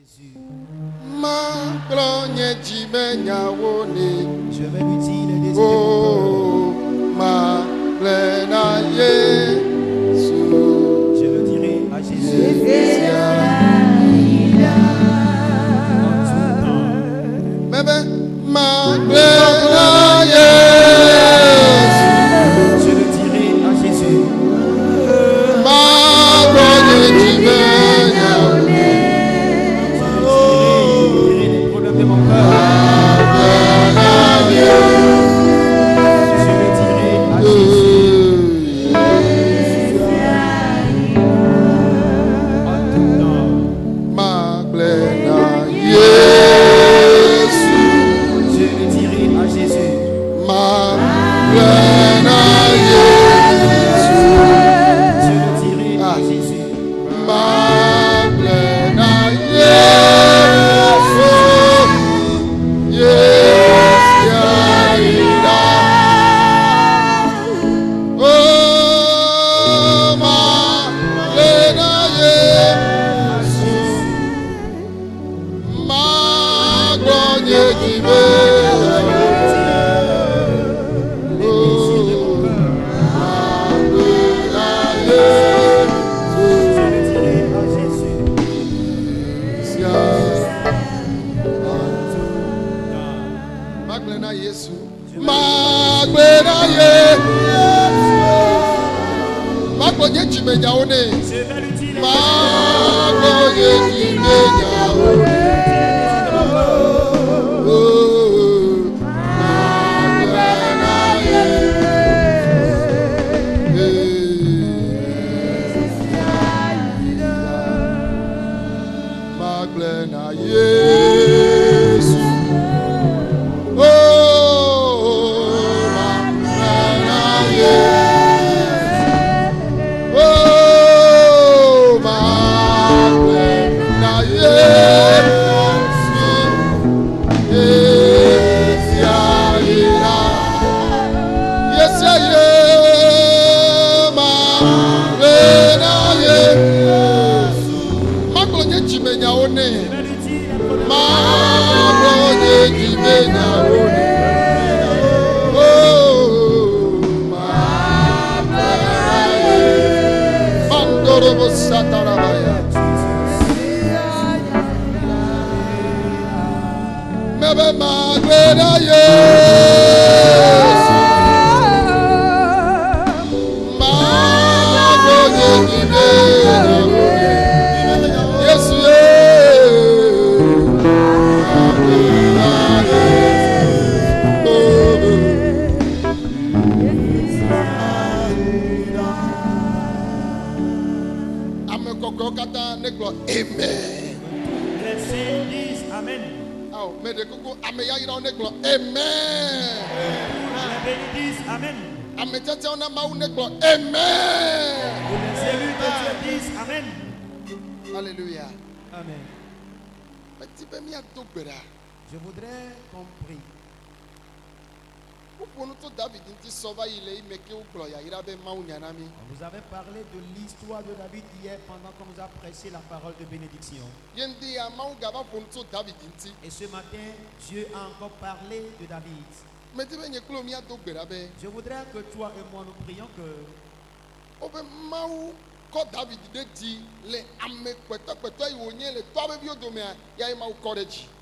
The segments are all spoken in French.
Jésus. Je vais lui dire les désirs de mon cœur. Je le dirai à Jésus. Je le dirai à Jésus. Les problèmes de mon cœur. Je le dirai à Jésus. En tout temps. Je le dirai à Jésus. Je le dirai à Jésus. Alléluia. Amen. Je voudrais qu'on prie. On vous avait parlé de l'histoire de David hier pendant qu'on nous a prêché la parole de bénédiction. Et ce matin, Dieu a encore parlé de David. Je voudrais que toi et moi nous prions que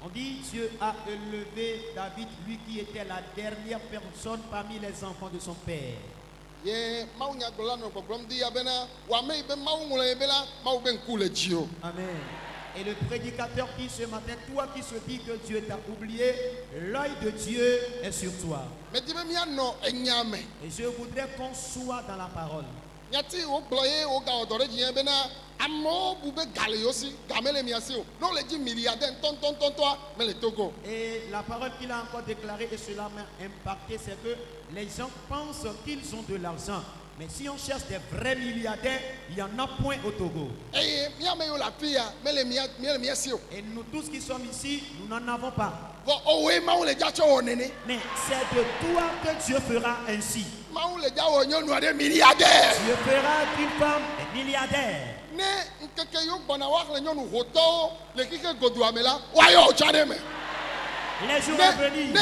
on dit Dieu a élevé David, lui qui était la dernière personne parmi les enfants de son père. Amen. Et le prédicateur qui ce matin, toi qui se dis que Dieu t'a oublié, l'œil de Dieu est sur toi. Et je voudrais qu'on soit dans la parole. Et la parole qu'il a encore déclarée, et cela m'a impacté, c'est que les gens pensent qu'ils ont de l'argent. Mais si on cherche des vrais milliardaires, il n'y en a point au Togo. Et nous tous qui sommes ici, nous n'en avons pas. Mais c'est de toi que Dieu fera ainsi. Dieu fera qu'une femme est milliardaire. Les jours à venir,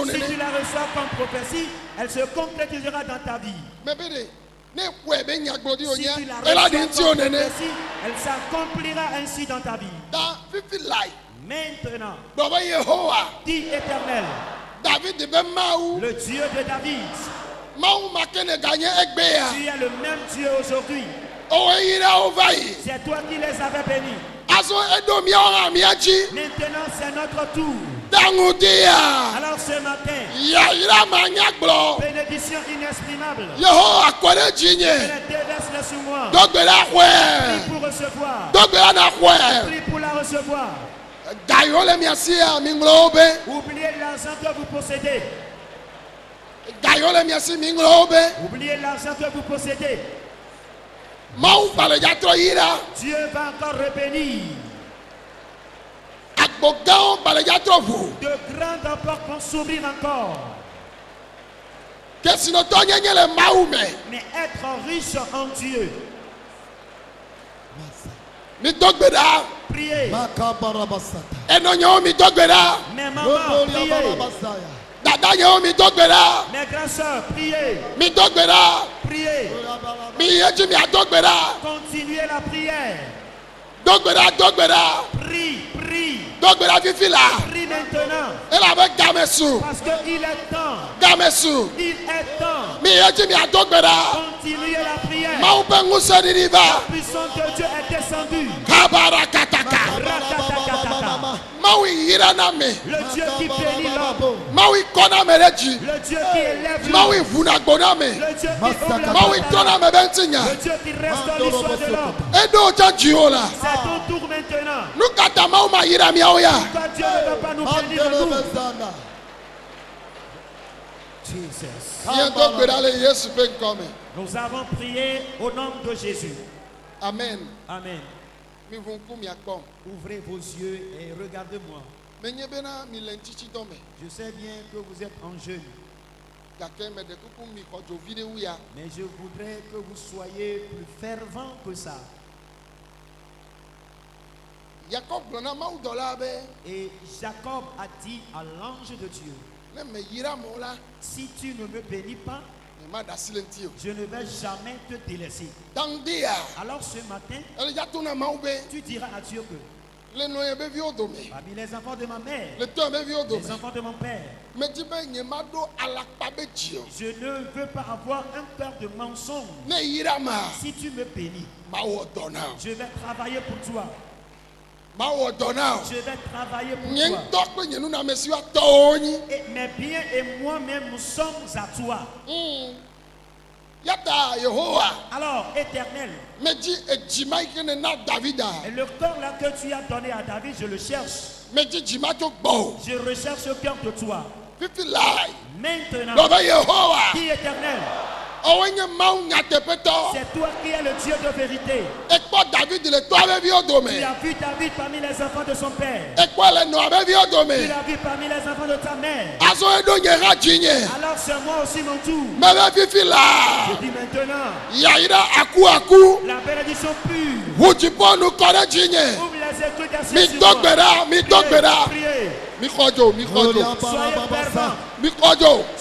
si tu la reçois comme prophétie, elle se concrétisera dans ta vie. Si tu la reçois comme prophétie, elle s'accomplira ainsi dans ta vie. Maintenant, dis Éternel, le Dieu de David, tu es le même Dieu aujourd'hui. C'est toi qui les avais bénis. Maintenant, c'est notre tour. Alors ce matin, bénédiction inexprimable, je les déverse sur moi. Prie pour recevoir. Prie pour la recevoir. Oubliez l'argent que vous possédez. Oubliez l'argent que vous possédez. Dieu va encore rebénir. De grandes portes vont s'ouvrir encore. Mais être riche en Dieu. Priez. Mais maman, priez. Mes grands soeurs, priez. Priez. Continuez la prière. Prie. Prie maintenant. Parce qu'il est temps. Il est temps. Continuez la prière. La puissance de Dieu est descendue. Le Dieu qui bénit l'homme. Le Dieu qui élève l'homme. Le Dieu qui ouvre le Dieu qui restaure l'histoire de l'homme. C'est ton tour maintenant. Pourquoi Dieu ne va pas nous bénir en nous? Jesus. Nous avons prié au nom de Jésus. Amen. Amen. Ouvrez vos yeux et regardez-moi. Je sais bien que vous êtes en jeûne. Mais je voudrais que vous soyez plus fervent que ça. Et Jacob a dit à l'ange de Dieu, si tu ne me bénis pas, je ne vais jamais te délaisser. Alors ce matin, tu diras à Dieu que parmi les enfants de ma mère, les enfants de mon père, je ne veux pas avoir un cœur de mensonge. Si tu me bénis, je vais travailler pour toi. Je vais travailler pour toi. Et mes biens et moi-même, nous sommes à toi. Alors, Éternel, et le corps là que tu as donné à David, je le cherche. Je recherche le cœur de toi. Maintenant, dis Éternel, c'est toi qui es le Dieu de vérité. Tu as vu David parmi les enfants de son père. Tu l'as vu parmi les enfants de ta mère. Alors c'est moi aussi mon tour. Je dis maintenant, la bénédiction pure. Ouvre les écritures d'assiette sur moi. Priez. Soyez fervents.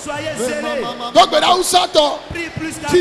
Soyez zélés. Prie plus qu'avant.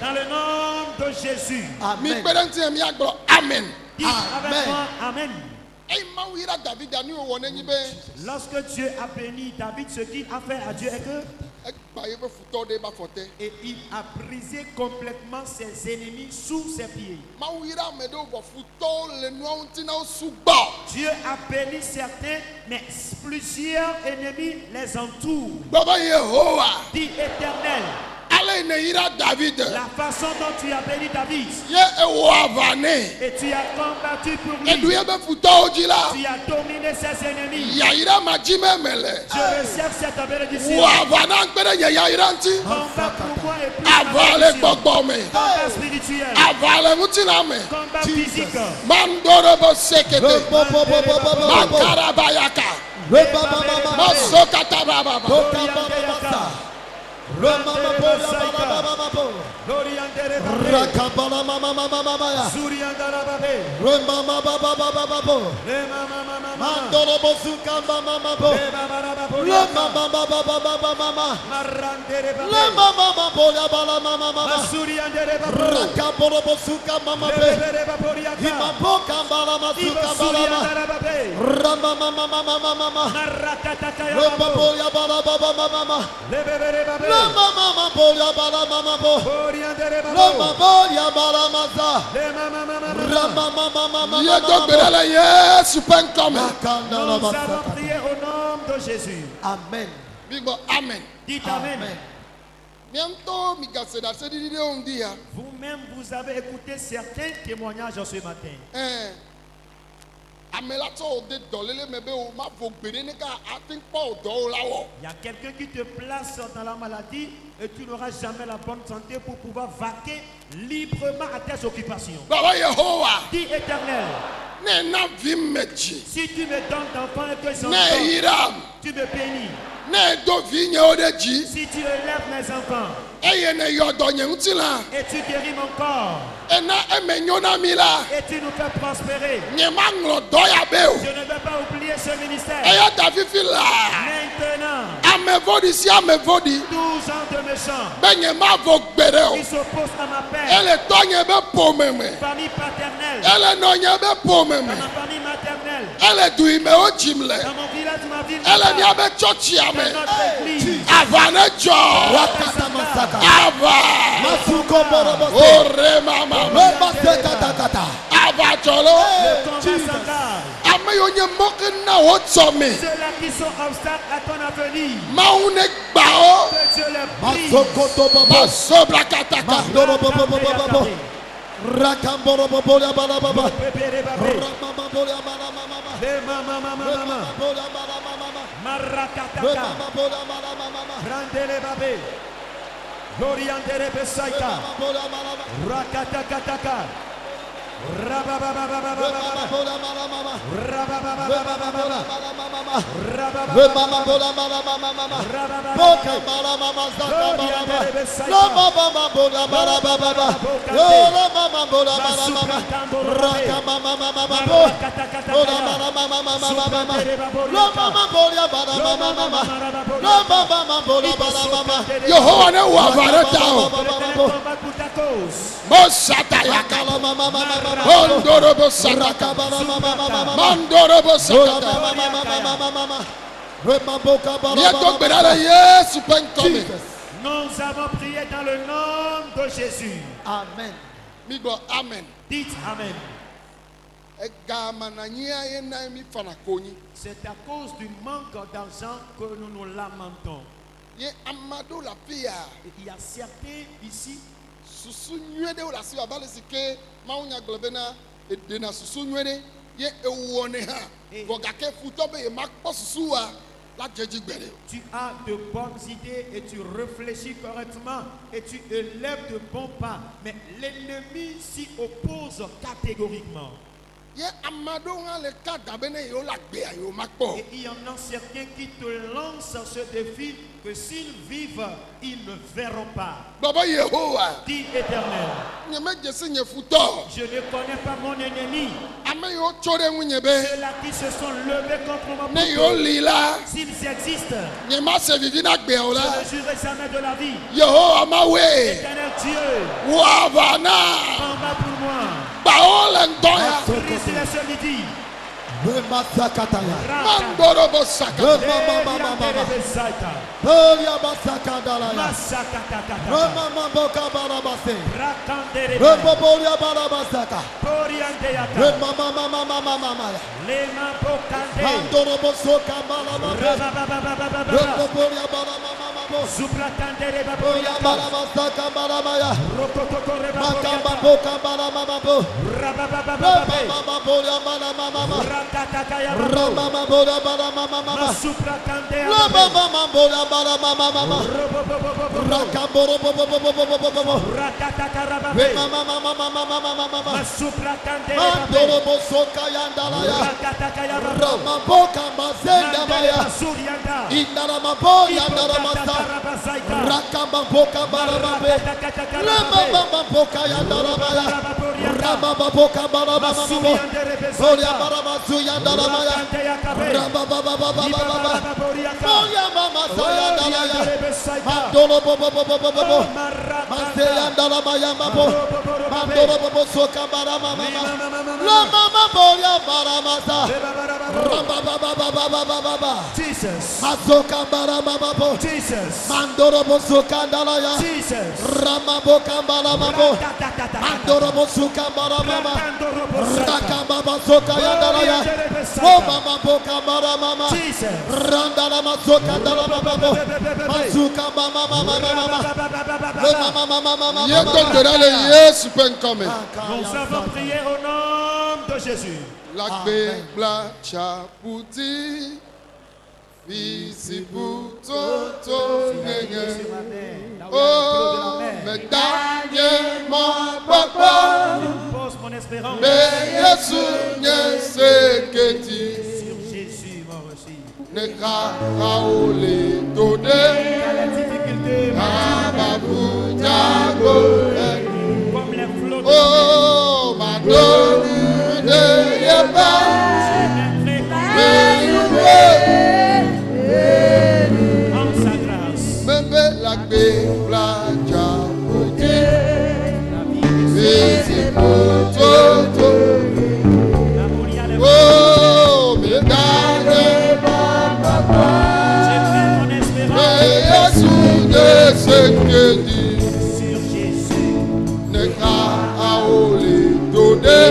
Dans le nom de Jésus. Amen. Amen. Amen. Lorsque Dieu a béni David, ce qu'il a fait à Dieu est que et il a brisé complètement ses ennemis sous ses pieds. Dieu a béni certains, mais plusieurs ennemis les entourent. Dit Éternel, la façon dont tu as béni David et tu as combattu pour lui, tu as dominé ses ennemis. Je reçois cette bénédiction. Combat pour moi et plus combat spirituel, combat physique. Rakabala mama mama mama ya. Suriandara babe. Mama baba baba baba. Mandoro bosuka mama mama. Mama baba baba mama. Marandere babe. Mama mama boya bala mama mama. Suriandere babe. Rakabolo bosuka mama be. Imaboka bala masuka bala. Rama mama mama mama. Marakataka ya Rama boya bala baba mama. Lebebere babe. Mama mama boya bala mama bo. Oriandere babe. Rama boya bala masa. Rama mama mama. Nous avons prié au nom de Jésus. Amen. Amen. Dites Amen. Vous-même, vous avez écouté certains témoignages ce matin. Il y a quelqu'un qui te place dans la maladie et tu n'auras jamais la bonne santé pour pouvoir vaquer librement à tes occupations. Dis Éternel, si tu me donnes d'enfants et que j'en donne, tu me bénis. Si tu élèves mes enfants et tu guéris mon corps et tu nous fais prospérer, je ne vais pas oublier ce ministère. Maintenant, 12 ans de méchants qui s'opposent à ma paix, famille paternelle, dans ma famille maternelle, dans mon village, ma ville, dans notre église. Ceux-là qui sont obstacles à ton avenir, que Dieu les brise. Rakamboro bobola bala baba. Marakataka. Randele babe. Gloriandere besaika. Rakatakataka. Mandorobo Saraka Mandorobo Saraka. Nous avons prié dans le nom de Jésus. Amen. Amen. Dites Amen. C'est à cause du manque d'argent que nous nous lamentons. Il y a certains ici, susu nyuede o la si abale sike ma unya globena e na susu nyuede ye ewone ha bogake futo be makpo susu wa la jeji gbere. Tu as de bonnes idées et tu réfléchis correctement et tu élèves de bons pas, mais l'ennemi s'y oppose catégoriquement. Et il y en a certains qui te lancent ce défi que s'ils vivent, ils ne verront pas. Dis Éternel, je ne connais pas mon ennemi. Ceux-là qui se sont levés contre moi, s'ils existent, je ne jurerai jamais de la vie. Éternel Dieu, combat pour moi. C'est la seule midi. Jesus. Jesus. Mandoro bosuka ndalaya. Jesus. Ramaboka mbalamabo. Mandoro bosuka mbalamama. Rakamba bosuka ndalaya. Mama boka mbalamama. Jesus. Randala masoka ndalamabo. Masuka mama mama. Yesu penkome. Nous avons prié au nom de Jésus. La bla chaputi. Visible toto nenge. Oh, mais Daniel mon papa. Pose mon espérance. Mais Yesu ne sait que tu. Sur Jésus m'a reçu. Ne raoule donné. La difficulté. Comme les flots. Oh, ma donne ne y a pas. Sur Jésus. Ne raoule donné.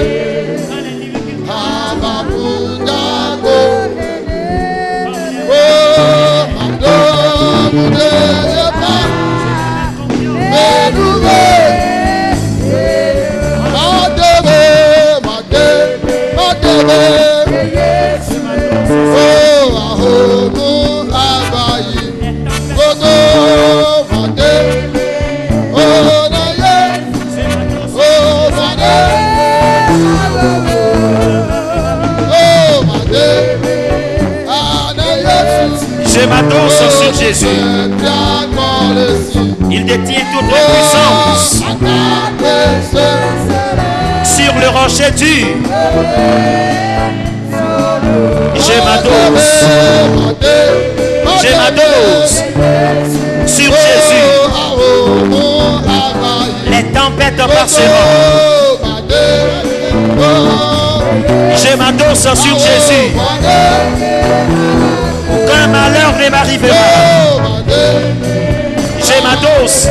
Je m'adosse sur Jésus. Il détient toute la puissance. Sur le rocher dur. Je m'adosse. Je m'adosse sur Jésus. Les tempêtes passeront. Je m'adosse sur Jésus. Aucun malheur ne m'arrivera. Je m'adosse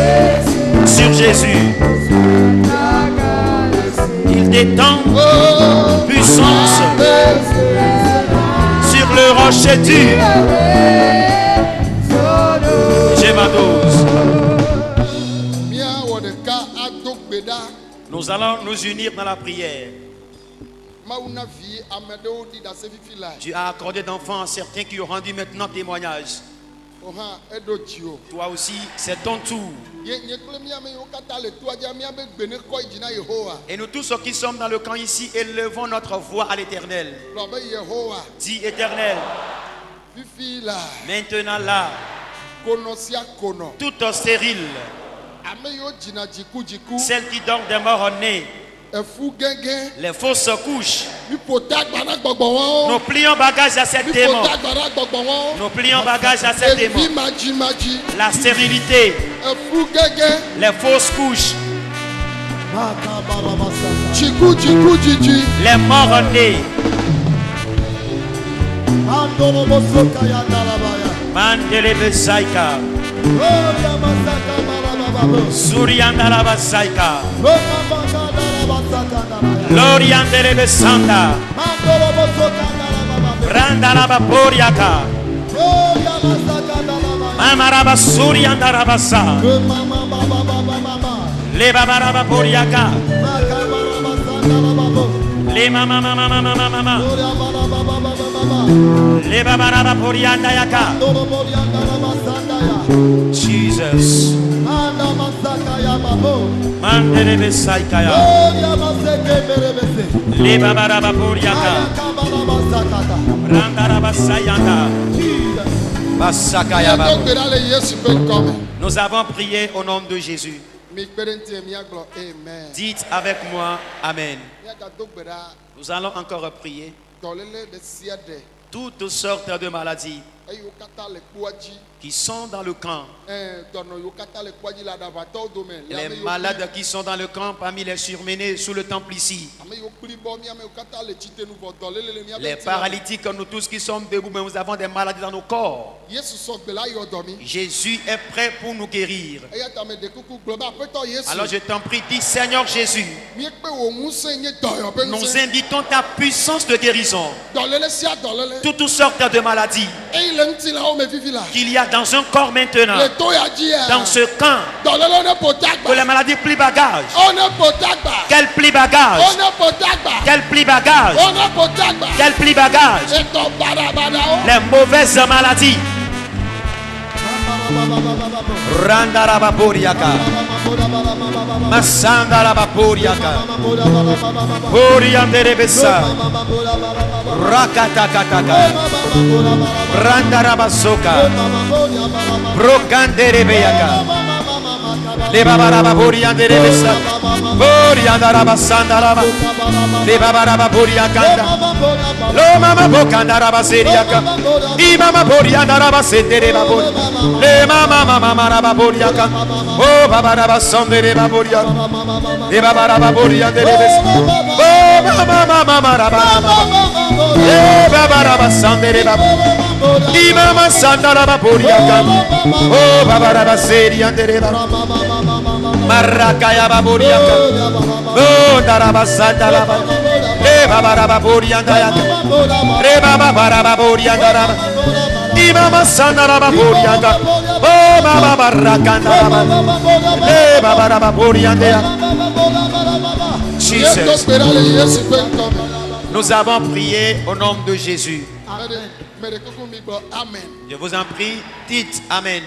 sur Jésus. Il détend puissance sur le rocher dur. Je m'adosse. Nous allons nous unir dans la prière. Dieu a accordé d'enfants à certains qui ont rendu maintenant témoignage. Toi aussi, c'est ton tour. Et nous tous ceux qui sommes dans le camp ici, élevons notre voix à l'Éternel. Dis Éternel, maintenant là, toute stérile, celle qui dort des morts-nés, les fausses couches, nous plions bagage à cette démon. Nous plions bagage à cette démon. La stérilité, les fausses couches, les morts-nés. Mandelebe Saika, Suriandalaba Saika, Loriandelebe Santa, Randalaba Poriaka, Mamaraba Suriandarabasa, Le Babaraba Poriaka, Le Mama Mama, Le Babaraba Poriandayaka. Jesus. Mandelebe Saikaya. Le Babaraba Poriaka. Randaraba Sayanda. Basakaya Babo. Nous avons prié au nom de Jésus. Dites avec moi Amen. Nous allons encore prier. Toutes sortes de maladies qui sont dans le camp. Les malades qui sont dans le camp parmi les surmenés sous le temple ici. Les paralytiques, nous tous qui sommes debout, mais nous avons des maladies dans nos corps. Jésus est prêt pour nous guérir. Alors je t'en prie, dis Seigneur Jésus, nous invitons ta puissance de guérison. Toutes sortes de maladies qu'il y a dans un corps maintenant, dans ce camp, que la maladie plie bagage. Qu'elle plie bagage. Qu'elle plie bagage. Qu'elle plie bagage. Les mauvaises maladies. Randaraba Poriaka, Masandaraba Poriaka, Porianderebesa, Rakatakataka, Randaraba Soka, Brokanderebeaka, Lebabaraba Porianderebesa, Poriandaraba Sandaraba, Lebabaraba Poriakanda, Lomama Bokandaraba Seriaka, Imama Poriandaraba Sendereba Pori. Mama Rababoriaka, oh Baba Rabasandere Baboria, e Baba Rababoria de Rebes, oh Mama Rababa, e Baba Rabasandere Baboria, Imama Sandara Baboriaka, oh Baba Rabaseria de Reba, Marakaya Baboriaka, oh Darabasandara, e Baba Rababoria Dayaka, Reba Baba Rababoria Daraba. Imama Sandaraba Borianda, oh Baba Barakanda, eh Baba Baba Borianda. Jesus. Nous avons prié au nom de Jésus. Amen. Je vous en prie, dites Amen.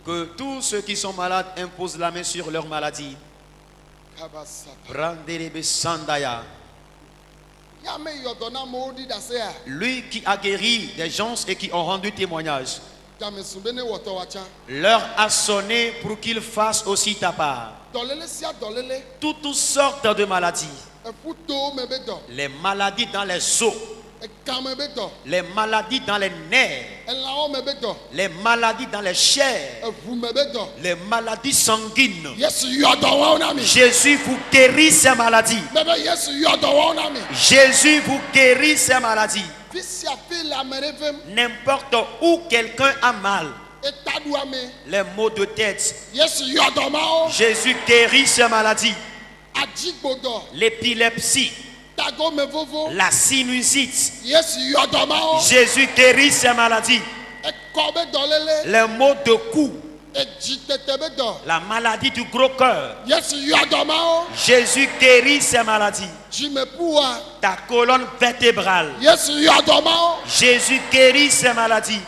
Que tous ceux qui sont malades imposent la main sur leur maladie. Brandelebe Sandaya. Lui qui a guéri des gens et qui ont rendu témoignage, leur a sonné pour qu'ils fassent aussi ta part. Toutes sortes de maladies. Les maladies dans les os, les maladies dans les nerfs, les maladies dans les chairs, les maladies sanguines. Jésus vous guérit ces maladies. Jésus vous guérit ces maladies. N'importe où quelqu'un a mal, les maux de tête, Jésus guérit ces maladies. L'épilepsie, la sinusite, Jésus guérit ces maladies. Les maux de cou, La maladie du gros cœur. Jésus guérit ces maladies. Ta colonne vertébrale. Jésus guérit ces maladies.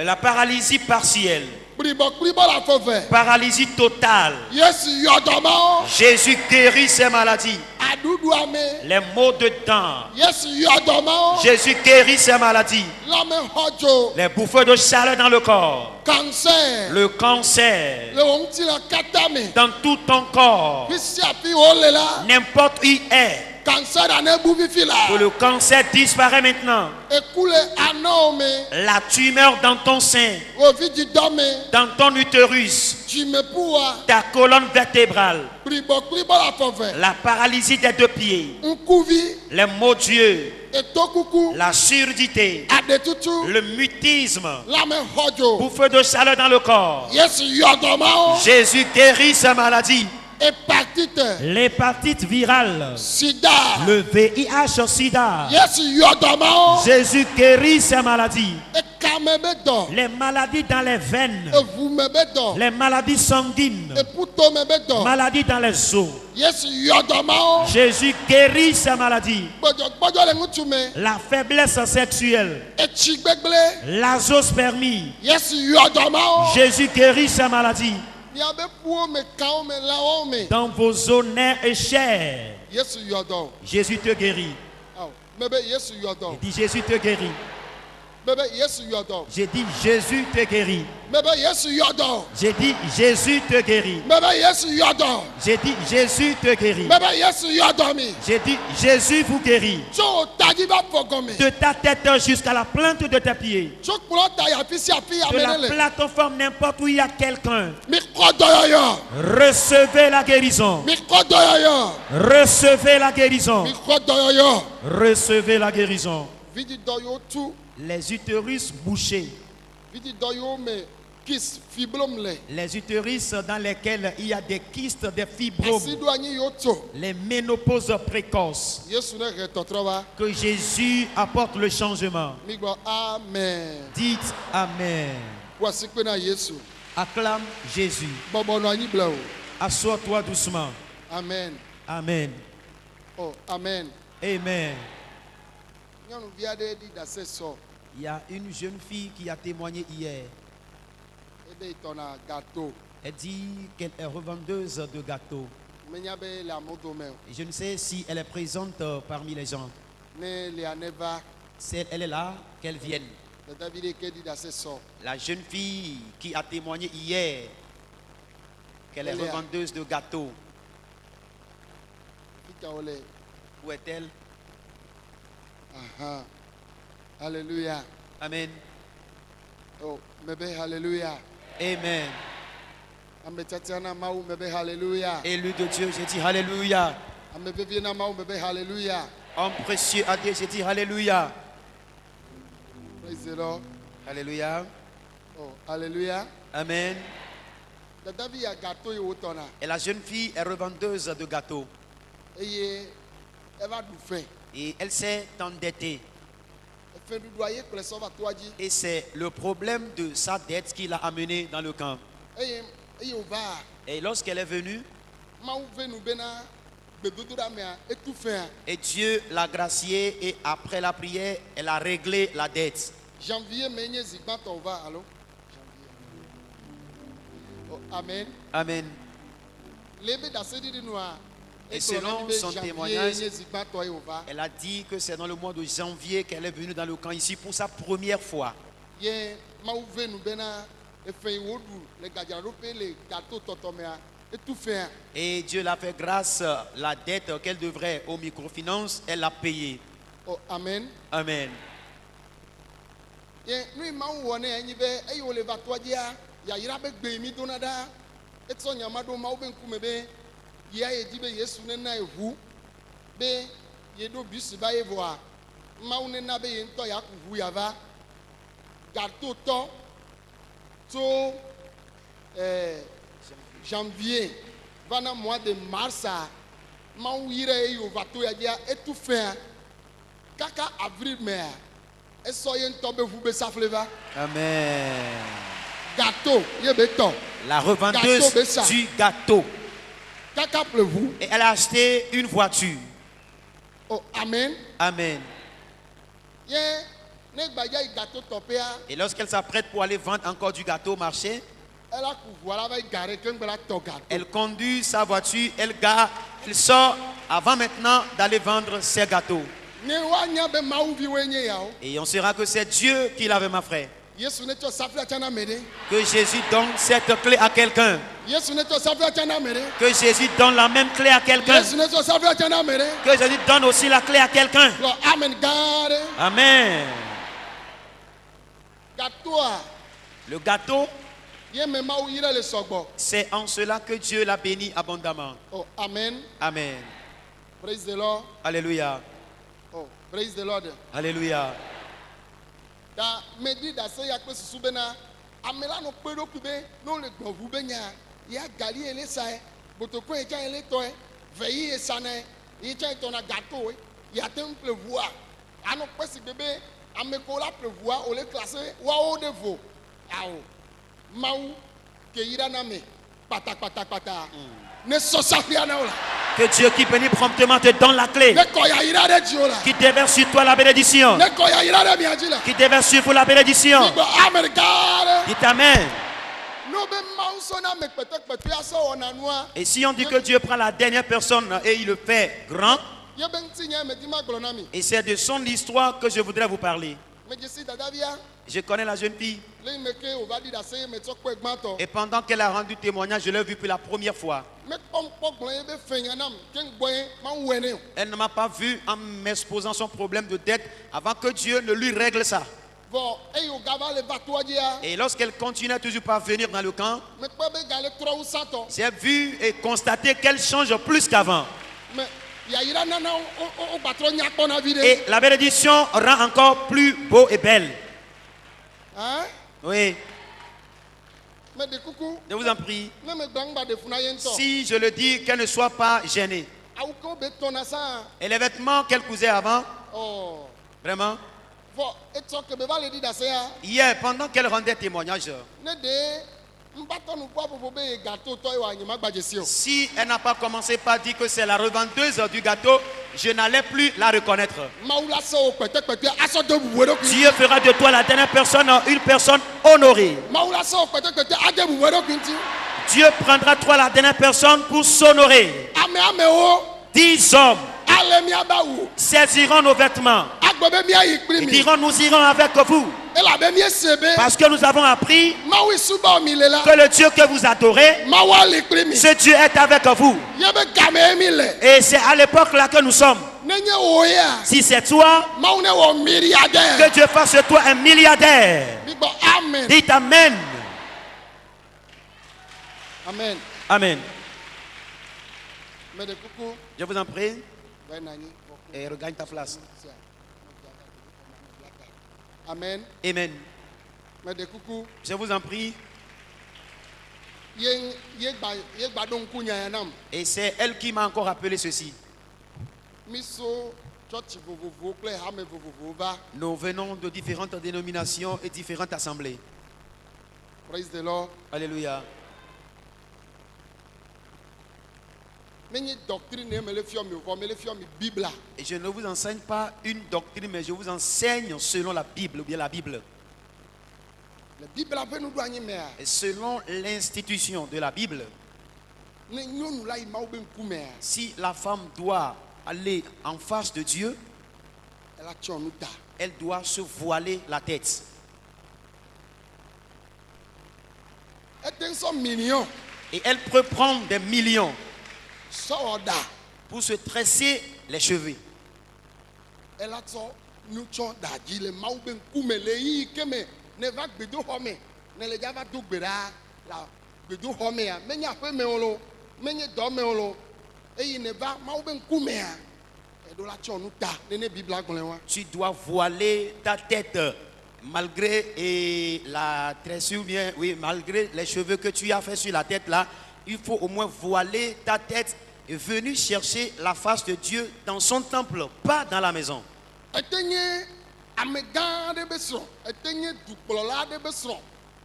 La paralysie partielle. Paralysie totale. Jésus guérit ces maladies. Les maux de dents. Jésus guérit ces maladies. Les bouffées de chaleur dans le corps. Le cancer. Dans tout ton corps. N'importe où il est. Que le cancer disparaît maintenant. La tumeur dans ton sein. Dans ton utérus. Ta colonne vertébrale. La paralysie des deux pieds. Les maux d'yeux. La surdité. Le mutisme. Bouffée de chaleur dans le corps. Jésus guérit ces maladies. L'hépatite virale. Sida. Le VIH sida. Jésus guérit ces maladies. Les maladies dans les veines. Les maladies sanguines. Maladies dans les os. Jésus guérit ces maladies. La faiblesse sexuelle. L'azospermie. Jésus guérit ces maladies. Dans vos os, nerfs et chair. Jésus te guérit. Il dit Jésus te guérit. J'ai dit Jésus te guérit. J'ai dit Jésus te guérit. J'ai dit Jésus te guérit. J'ai dit Jésus vous guérit. De ta tête jusqu'à la plante de tes pieds. De la plateforme n'importe où il y a quelqu'un. Recevez la guérison. Recevez la guérison. Recevez la guérison. Les utérus bouchés. Les utérus dans lesquels il y a des kystes, des fibromes. Les ménopauses précoces. Que Jésus apporte le changement. Amen. Dites Amen. Acclame Jésus. Assois-toi doucement. Amen. Amen. Oh, Amen. Amen. Il y a une jeune fille qui a témoigné hier. Elle dit qu'elle est revendeuse de gâteaux. Et je ne sais si elle est présente parmi les gens. Si elle est là, qu'elle vienne. La jeune fille qui a témoigné hier qu'elle est revendeuse de gâteaux. Où est-elle? Alléluia. Amen. Oh, alléluia. Amen. Alléluia. Élu de Dieu, j'ai dit Alléluia. Alléluia. Homme précieux à Dieu, j'ai dit Alléluia. Praise the Lord. Alléluia. Oh, Alléluia. Amen. Et la jeune fille est revendeuse de gâteaux. Et elle s'est endettée. Et c'est le problème de sa dette qui l'a amenée dans le camp. Et lorsqu'elle est venue, et Dieu l'a graciée, et après la prière, elle a réglé la dette. Amen. Amen. Et selon son témoignage, elle a dit que c'est dans le mois de janvier qu'elle est venue dans le camp ici pour sa première fois. Et Dieu l'a fait grâce, la dette qu'elle devrait aux microfinances, elle l'a payée. Oh, amen. Amen. Janvier, pendant mois de mars, Amen. Gâteau, la revendeuse du gâteau. vous. Et elle a acheté une voiture. Oh, amen. Amen. Et lorsqu'elle s'apprête pour aller vendre encore du gâteau au marché, elle conduit sa voiture, elle sort avant maintenant d'aller vendre ses gâteaux. Et on saura que c'est Dieu qui l'avait, ma frère. Que Jésus donne cette clé à quelqu'un. Que Jésus donne la même clé à quelqu'un. Que Jésus donne aussi la clé à quelqu'un. Amen. Le gâteau, c'est en cela que Dieu l'a béni abondamment. Oh, amen. Amen. Praise the Lord. Alléluia. Oh, praise the Lord. Alléluia. Da medi da se ya kwesu subena amela no pedo kube no le gbovu benya ya gali ele sai botoko e jan ele to e veyi e sane e jan to na gâteau ya tem pleuvoir ano kwesi bebe ameko la pleuvoir o le classer wa o devo awo mau ke ira na me pata ne so safia na ola. Que Dieu qui bénit promptement te donne la clé. Qui déverse sur toi la bénédiction. Qui déverse sur vous la bénédiction. Dites Amen. Et si on dit que Dieu prend la dernière personne et il le fait grand, et c'est de son histoire que je voudrais vous parler. Je connais la jeune fille. Et pendant qu'elle a rendu témoignage, je l'ai vue pour la première fois. Elle ne m'a pas vu en m'exposant son problème de dette avant que Dieu ne lui règle ça. Et lorsqu'elle continuait toujours par venir dans le camp, j'ai vu et constaté qu'elle change plus qu'avant. Et la bénédiction rend encore plus beau et belle. Hein? Oui. Je vous en prie. Si je le dis, qu'elle ne soit pas gênée. Et les vêtements qu'elle cousait avant, vraiment. Hier, pendant qu'elle rendait témoignage, si elle n'a pas commencé par dire que c'est la revendeuse du gâteau, je n'allais plus la reconnaître. Dieu fera de toi la dernière personne, une personne honorée. Dieu prendra toi la dernière personne pour s'honorer. 10 hommes saisiront nos vêtements. Ils diront, nous irons avec vous. Parce que nous avons appris que le Dieu que vous adorez, ce Dieu est avec vous. Et c'est à l'époque là que nous sommes. Si c'est toi, que Dieu fasse de toi un milliardaire. Dites Amen. Amen. Amen. Je vous en prie. Et regagne ta place. Amen. Amen. Je vous en prie. Et c'est elle qui m'a encore rappelé ceci. Nous venons de différentes dénominations et différentes assemblées. Praise the Lord. Alléluia. Et je ne vous enseigne pas une doctrine, mais je vous enseigne selon la Bible ou bien la Bible. Et selon l'institution de la Bible, si la femme doit aller en face de Dieu, elle doit se voiler la tête. Et elle peut prendre des millions pour se tresser les cheveux. Tu dois voiler ta tête malgré la tressure, bien, oui, malgré les cheveux que tu as fait sur la tête là. Il faut au moins voiler ta tête et venir chercher la face de Dieu dans son temple, pas dans la maison.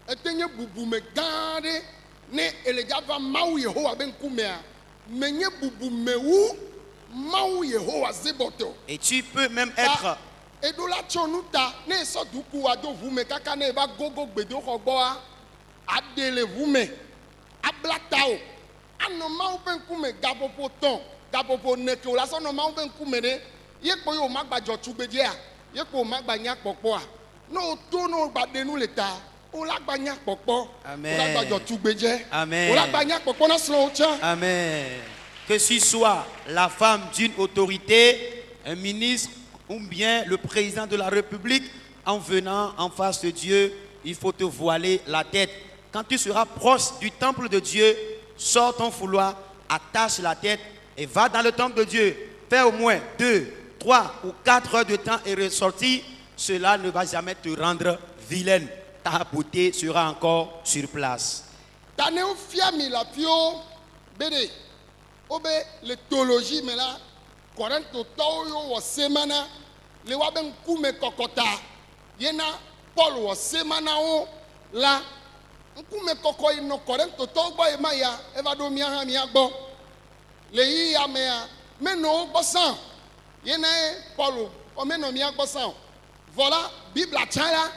etenye bubume gande ne Elijah va mau Yehowa ben kumea menye bubume wu mau Yehowa zeboto. Et tu peux même être edola chonuta ne so duku ado vume kaka ne ba gogo gbedo khogboa adele vume ablatao ano mau ben kume gapopo ton gapopo neke ola so no mau ben kume ne yepo yo magbajo tugbeje a yepo magbanya popo a no to no gbadenu leta ola gbanya popo ola gbajo tugbeje ola gbanya popo na so cha. Amen. Que ce soit la femme d'une autorité, un ministre ou bien le président de la République, en venant en face de Dieu, il faut te voiler la tête. Quand tu seras proche du temple de Dieu, sors ton fouloir, attache la tête et va dans le temple de Dieu. Fais au moins 2, 3 ou 4 heures de temps et ressortir. Cela ne va jamais te rendre vilaine. Ta beauté sera encore sur place. Obe le théologie mais là Corinthe taoyo wa semana le wa ben kume kokota yena Paul wa semana o la kume koko ino Corinthe to gba e maya e va do mi han mi agbo le yi ya me a me no gbo san yena Paul o me no mi agbo san voilà Bible a chala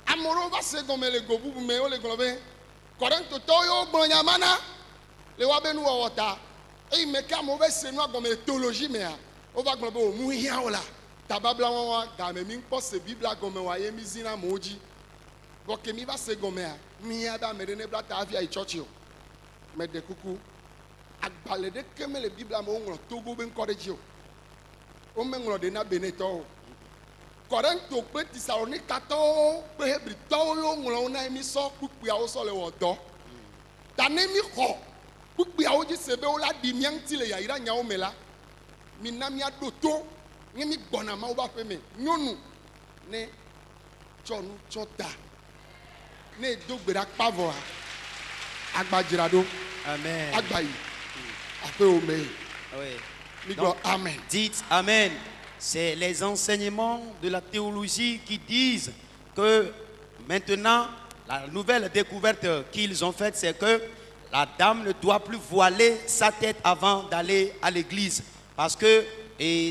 amoro va se go me le go bubu me o le globe Corinthe taoyo gbo nyamana le wa ben wo wota. Et me ka mo be se no agome théologie me a o va gbo bo mu hia ola tababla wa ga me mi npo se Bible agome wa ye mi zina moji bo ke mi va se gome a mi ya ba me de ne bla ta afia I church o me de kuku agbale de ke me le Bible mo ngro togo be encourage o me ngro de na beneto Corinthe pe Thessalonica to pe Hebrew to yo ngro na mi so pupu a o so le wo do ta ne mi ho pupi a oji sebe ola di mianti le ya ira nya o mela minamia doto ngemi gbona ma o ba fe me nyonu ne chonu chota ne dogbera pavo agbajirado amen agbayi ape o me oui. Donc, amen. Dites amen. C'est les enseignements de la théologie qui disent que maintenant la nouvelle découverte qu'ils ont faite, c'est que la dame ne doit plus voiler sa tête avant d'aller à l'église. Parce que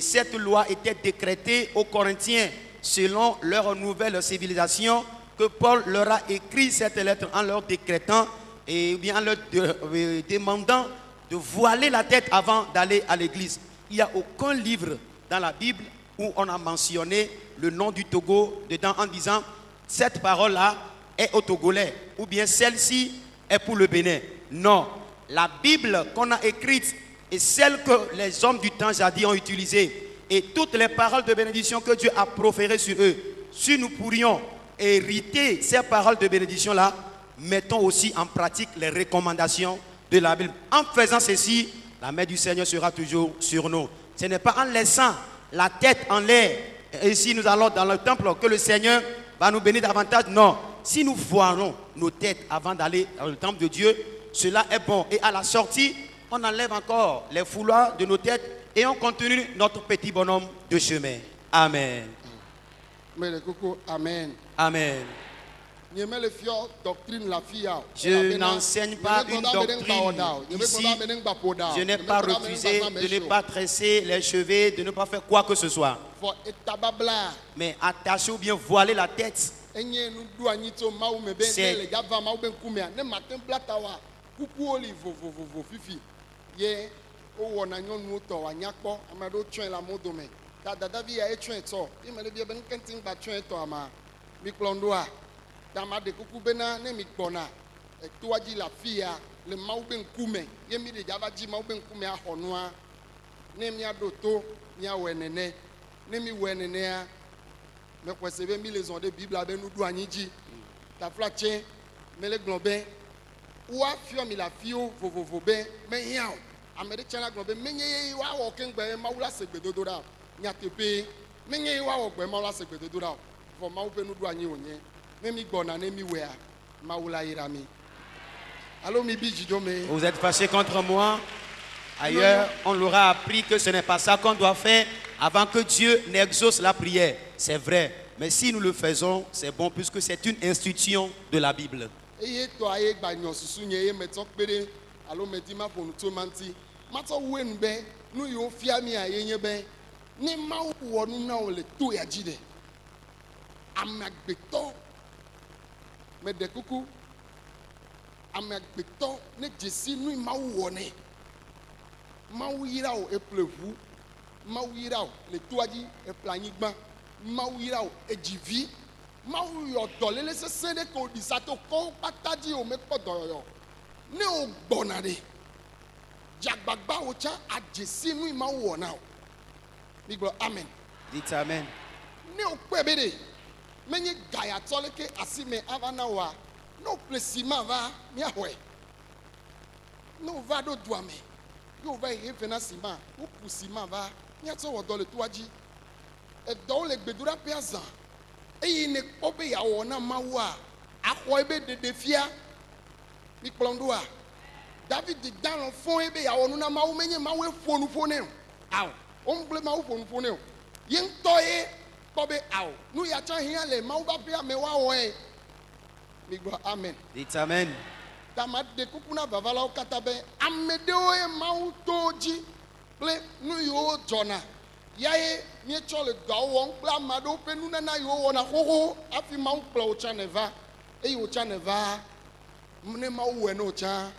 cette loi était décrétée aux Corinthiens selon leur nouvelle civilisation, que Paul leur a écrit cette lettre en leur décrétant et bien en leur demandant de voiler la tête avant d'aller à l'église. Il n'y a aucun livre dans la Bible où on a mentionné le nom du Togo dedans en disant cette parole-là est au Togolais ou bien celle-ci est pour le Bénin. Non, la Bible qu'on a écrite est celle que les hommes du temps jadis ont utilisée. Et toutes les paroles de bénédiction que Dieu a proférées sur eux, si nous pourrions hériter ces paroles de bénédiction-là, mettons aussi en pratique les recommandations de la Bible. En faisant ceci, la main du Seigneur sera toujours sur nous. Ce n'est pas en laissant la tête en l'air, et si nous allons dans le temple, que le Seigneur va nous bénir davantage. Non, si nous voilons nos têtes avant d'aller dans le temple de Dieu, cela est bon. Et à la sortie, on enlève encore les foulards de nos têtes et on continue notre petit bonhomme de chemin. Amen. Amen. Amen. Je n'enseigne pas une doctrine ici. Je n'ai pas refusé de ne pas tresser les cheveux, de ne pas faire quoi que ce soit. Mais attacher ou bien voiler la tête, c'est dama de kuku bena ne mi gbona etoaji la fia le mau ben kume ye mi de java ji mau ben kume ahonoa ne mi adoto mi awenene ne mi wenene a me kwese be mi les on de bible abe nu du anyi ta flache me le globe wa fio mi la fio vovovo be me hiao amere chana globe me nye wa wo kengbe maula segbedodo da nyatepe me nye wa wo gbe maula segbedodo da fo mau be nu du anyi onye. Vous êtes fâché contre moi. Ailleurs, on leur a appris que ce n'est pas ça qu'on doit faire avant que Dieu n'exauce la prière. C'est vrai. Mais si nous le faisons, c'est bon puisque c'est une institution de la Bible. Mawu yira o edzivi mawu yɔ dɔlele sese de ko disato kɔ kpatadzi o mekpɔ dɔyɔyɔ ne o gbɔna de dzagbagba o tsa adzesi nu mawu wɔna o mi gblɔ amen. Dites amen. Ne o kpɛ be de menye gayatɔ le ke asime ava na wa ne o ple sima va miaxɔe ne o va ɖo dua me ye o va yi hefe na sima o ku sima va miatsɔ wɔ dɔ le toa dzi. Eɖewo le gbedoɖaƒe azã eye ne kpɔ be yeawɔ na Mawua axɔ ebe ɖeɖefia mi kplɔm ɖoa David dalɔ fɔ̃ ebe yeawɔ nu na Mawu menye Mawu ƒo nu ƒo nɛ o awɔ womgble Mawu ƒo nu ƒo nɛ o ye ŋutɔ ye kpɔ be awɔ nu ya tsã hĩa le Mawu ƒe aƒea me woawɔe mi gblɔ amen. Dites amen. Tama de kuku na vavalawo katã be ame ɖewo ye Mawu to dzi kple nu yiwo dzɔna. Yaye mietsɔ le dɔwo wɔm kple ame aɖewo ƒe nunana yiwo wɔna xoxo hafi Mawu kplɔ wòtsã ne va eye wòtsã ne va ne Mawu wɔe ne wòtsã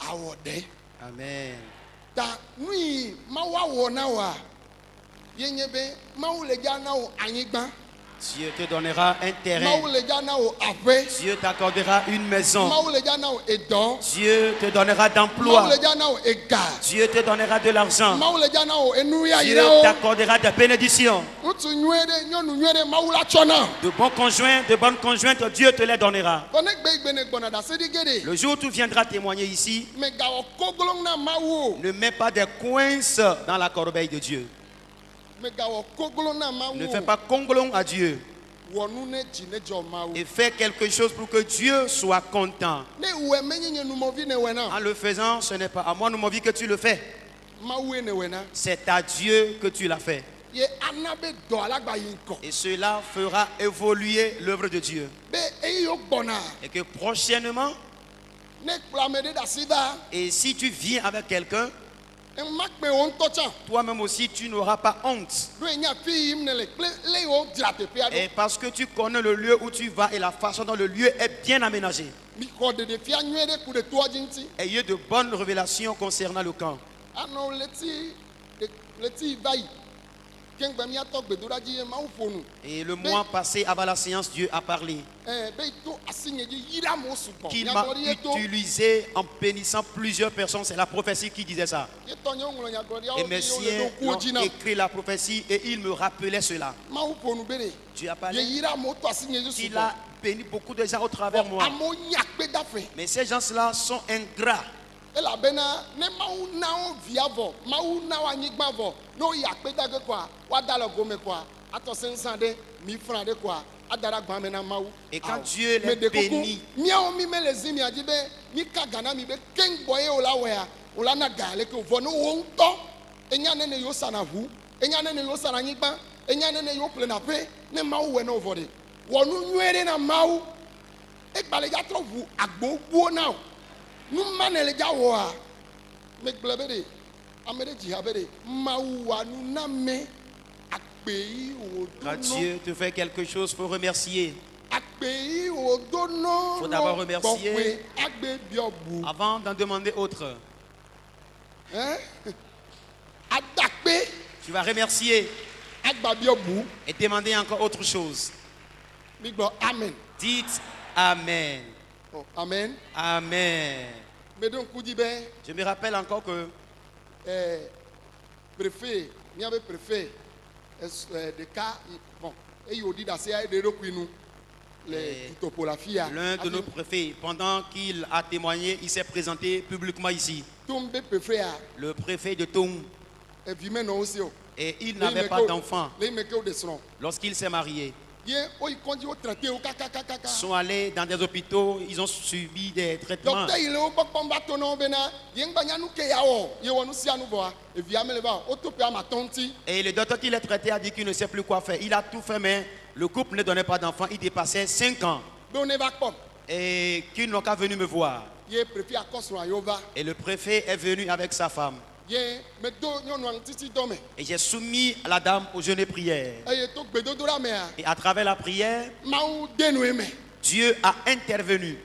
awɔ ɖe. Amen. Ta nu yi Mawu awɔ na woa ye nye be Mawu le dza na wo anyigba. Dieu te donnera un terrain. Dieu t'accordera une maison. Dieu te donnera d'emploi. Dieu te donnera de l'argent. Dieu t'accordera des bénédictions. De bons conjoints, de bonnes conjointes, Dieu te les donnera. Le jour où tu viendras témoigner ici, ne mets pas des coinces dans la corbeille de Dieu. Ne fais pas congolon à Dieu. Et fais quelque chose pour que Dieu soit content. En le faisant, ce n'est pas à moi, vie que tu le fais. C'est à Dieu que tu l'as fait. Et cela fera évoluer l'œuvre de Dieu. Et que prochainement, et si tu viens avec quelqu'un, toi-même aussi, tu n'auras pas honte. Et parce que tu connais le lieu où tu vas et la façon dont le lieu est bien aménagé. Ayez de bonnes révélations concernant le camp. Et le mois passé, avant la séance, Dieu a parlé qu'il m'a utilisé en bénissant plusieurs personnes. C'est la prophétie qui disait ça. Et mes siens ont écrit la prophétie et il me rappelait cela. Dieu a parlé qu'il a béni beaucoup de gens au travers de moi. Mais ces gens-là sont ingrats. Et quand Dieu les bénit, quand Dieu te fait quelque chose, il faut remercier. Il faut d'abord remercier avant d'en demander autre. Tu vas remercier et demander encore autre chose. Dites Amen. Amen. Amen. Je me rappelle encore que préfet, il y avait préfet de cas, bon, et il dit l'un de nos préfets, pendant qu'il a témoigné, il s'est présenté publiquement ici. Le préfet de Toum. Et il n'avait pas d'enfant lorsqu'il s'est marié. Ils sont allés dans des hôpitaux, ils ont subi des traitements. Et le docteur qui l'a traité a dit qu'il ne sait plus quoi faire. Il a tout fait, mais le couple ne donnait pas d'enfants, il dépassait 5 ans. Et qu'ils n'ont qu'à venir me voir. Et le préfet est venu avec sa femme. Et j'ai soumis la dame au jeûne et prière. Et à travers la prière, Dieu a intervenu.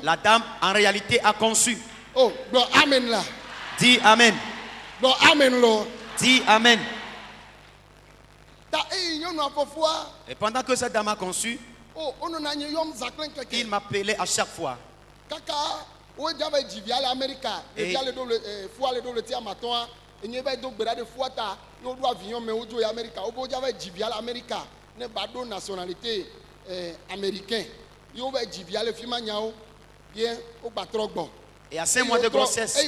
La dame en réalité a conçu. Oh, amen là. Dis amen. Amen Lord. Dis amen. Et pendant que cette dame a conçu, il m'appelait à chaque fois. Et à 5 mois de grossesse,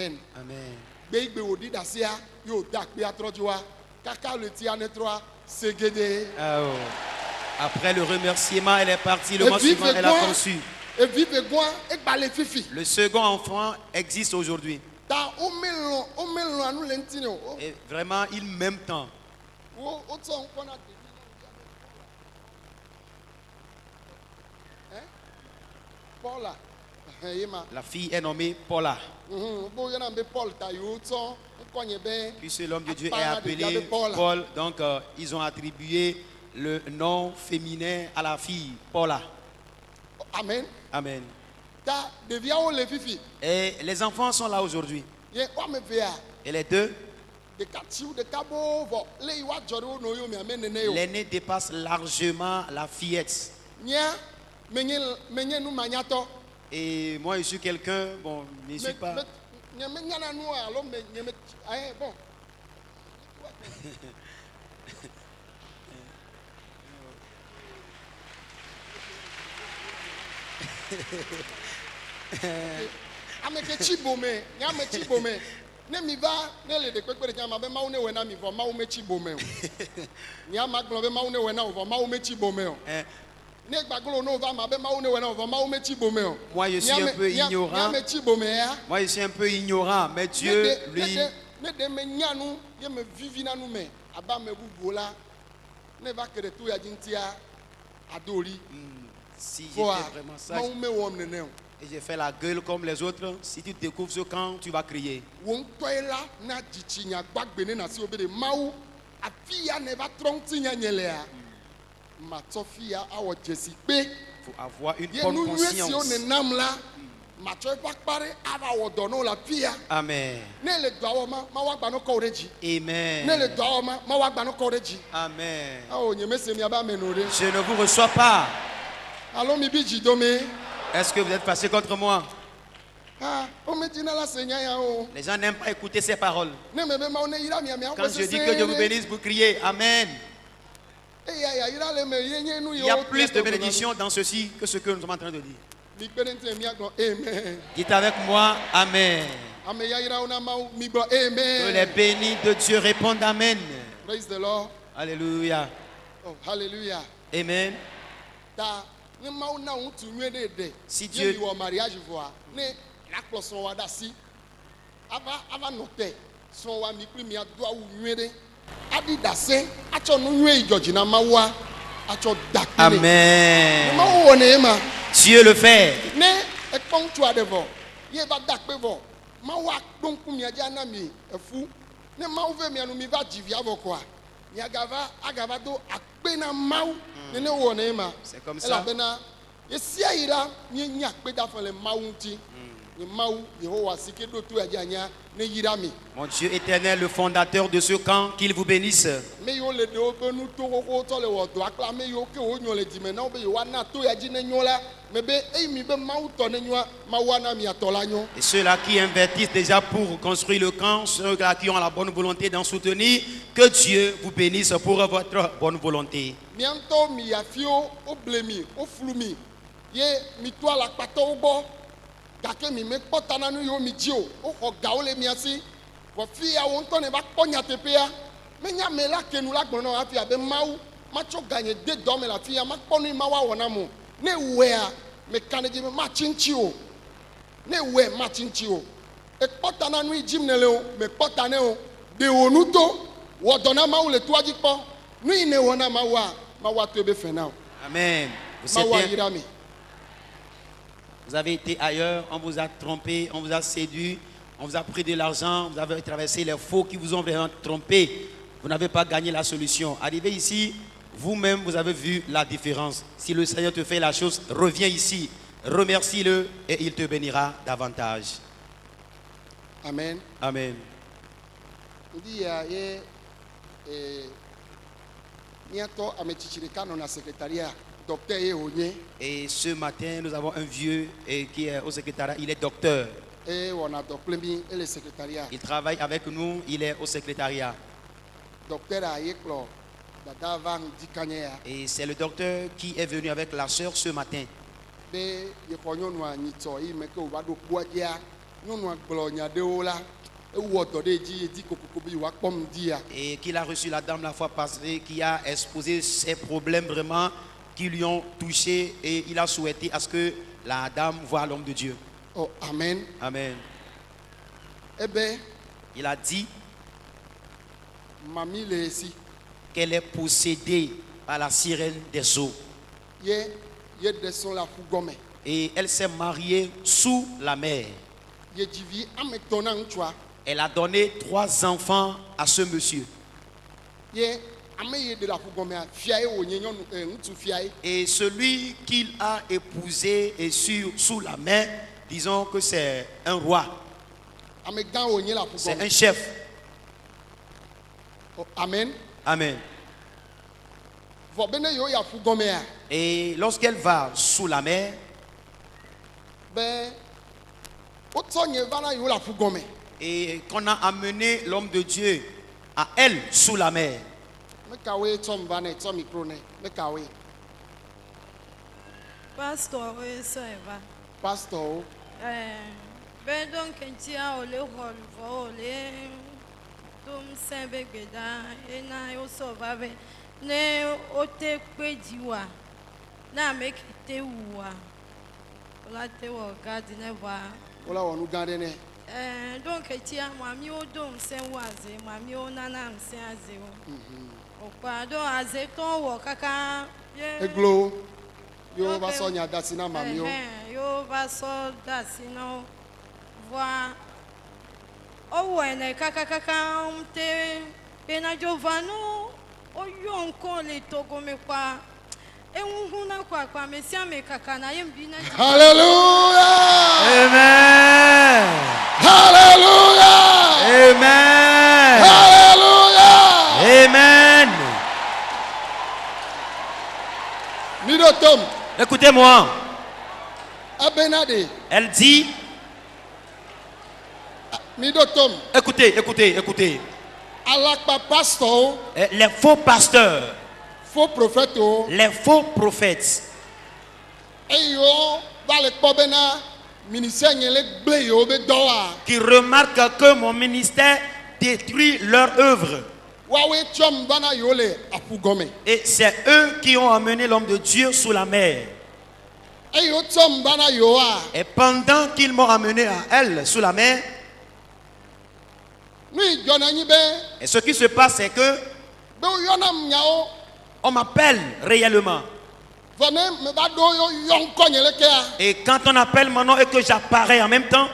amen. Amen. Après le remerciement, elle est partie. Le mois suivant, elle a conçu. Le second enfant existe aujourd'hui. Et vraiment, il m'aime tant. La fille est nommée Paula. Puisque l'homme de Dieu est appelé Paul, donc ils ont attribué le nom féminin à la fille, Paula. Amen. Amen. Et les enfants sont là aujourd'hui. Et les deux, l'aîné dépasse largement la fillette. Et moi, je suis quelqu'un, bon, je ne suis pas. Moi je suis un peu ignorant. Moi je suis un peu ignorant, mais Dieu lui. Si j'étais vraiment sage et j'ai fait la gueule comme les autres, si tu découvres ce camp, tu vas crier. Il faut avoir une bonne conscience. Amen. Amen. Je ne vous reçois pas. Est-ce que vous êtes passé contre moi? Les gens n'aiment pas écouter ces paroles. Quand je dis que Dieu vous bénisse, vous criez Amen. Il y a plus de bénédictions dans ceci que ce que nous sommes en train de dire. Dites avec moi Amen. Que les bénis de Dieu répondent Amen. Praise the Lord. Alléluia. Oh, hallelujah. Amen. Si Dieu ava note so wa mi mi ado awu nwere adi dase acho no nwe ijoji na mawa acho dakile. Amen. Ma wo ne ma Dieu le fait. ne e pon tu adevo ye ba dakpe vo ma wa donku mi aja na mi efu ne ma uve mi anu mi va jivia voko a mi agava do akpe na mau ne wo ne ma. C'est comme ça. Bena ye sia ira mi nya akpe da fon le mau ti. Mon Dieu éternel, le fondateur de ce camp, qu'il vous bénisse. Et ceux-là qui investissent déjà pour construire le camp, ceux-là qui ont la bonne volonté d'en soutenir, que Dieu vous bénisse pour votre bonne volonté. Kake mi me kpɔta na nu yo mi dzi o xɔ gawo le mia si vɔ fi ya wo ŋutɔ ne va kpɔ nyateƒea menya me la kenu la gblɔ na wo hafi abe mawu matsɔ ganye de dɔ me le afi ya makpɔ nu yi mawu awɔ na mo ne wɛa me ka ne dzi me matsi ŋtsi o ne wɛ matsi ŋtsi o ekpɔta na nu yi dzim ne le o me kpɔta ne o de wo nu to wɔ dɔ na mawu le toa dzi kpɔ nu yi ne wɔ na mawua mawua to ebe fɛ na o. Amen. Mawua yira mi. Vous avez été ailleurs, on vous a trompé, on vous a séduit, on vous a pris de l'argent, vous avez traversé les faux qui vous ont vraiment trompé. Vous n'avez pas gagné la solution. Arrivé ici, vous-même, vous avez vu la différence. Si le Seigneur te fait la chose, reviens ici, remercie-le et il te bénira davantage. Amen. Amen. Et ce matin, nous avons un vieux qui est au secrétariat. Il est docteur. Il travaille avec nous. Il est au secrétariat. Et c'est le docteur qui est venu avec la sœur ce matin. Et qu'il a reçu la dame la fois passée, qui a exposé ses problèmes vraiment qui lui ont touché, et il a souhaité à ce que la dame voie l'homme de Dieu. Oh, amen. Amen. Il a dit qu'elle est possédée par la sirène des eaux. Et elle s'est mariée sous la mer. Elle a donné 3 enfants à ce monsieur. Et celui qu'il a épousé et sous la main, disons que c'est un roi. C'est un chef. Oh, amen. Amen. Et lorsqu'elle va sous la mer, et qu'on a amené l'homme de Dieu à elle sous la mer, Pastor. Donc tia mami o dom sen waze mami o nana sen aze o kwa do aze ton wo kaka eglo yo va so nya dasi na mami o yo va so dasi no voa o wo ene kaka kaka mte pena jovano o yo nko le togo me kwa Hallelujah. Amen. Hallelujah. Amen. Hallelujah. Amen. Midotom. Écoutez-moi. Abenade. Elle dit. Midotom. Écoutez. Alakpa pastor. Les faux pasteurs. Faux prophètes. Les faux prophètes. Qui remarquent que mon ministère détruit leur œuvre. Et c'est eux qui ont amené l'homme de Dieu sous la mer. Et pendant qu'ils m'ont amené à elle sous la mer, Et ce qui se passe, c'est que on m'appelle réellement. Et quand on appelle mon nom et que j'apparais en même temps,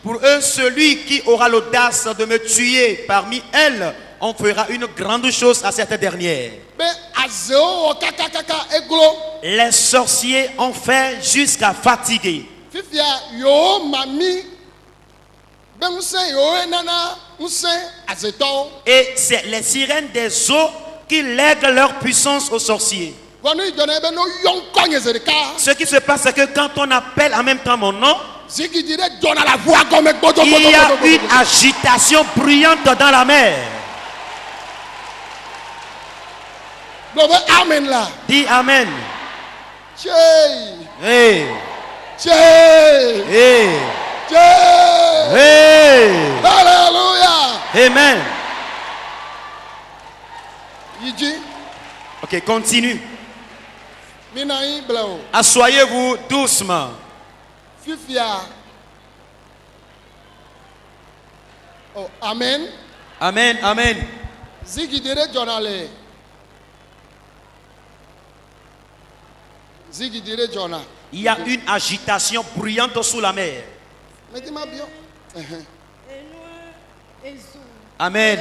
pour eux, celui qui aura l'audace de me tuer parmi elles, on fera une grande chose à cette dernière. Les sorciers ont fait jusqu'à fatiguer. Et c'est les sirènes des eaux qui lèguent leur puissance aux sorciers. Ce qui se passe, c'est que quand on appelle en même temps mon nom, il y a une agitation bruyante dans la mer. Amen là. Dis Amen. Hey. Hey. Hey. Alléluia. Amen. Ok, continue. Asseyez-vous doucement. Oh, amen. Amen, amen. Il y a une agitation bruyante sous la mer. Amen.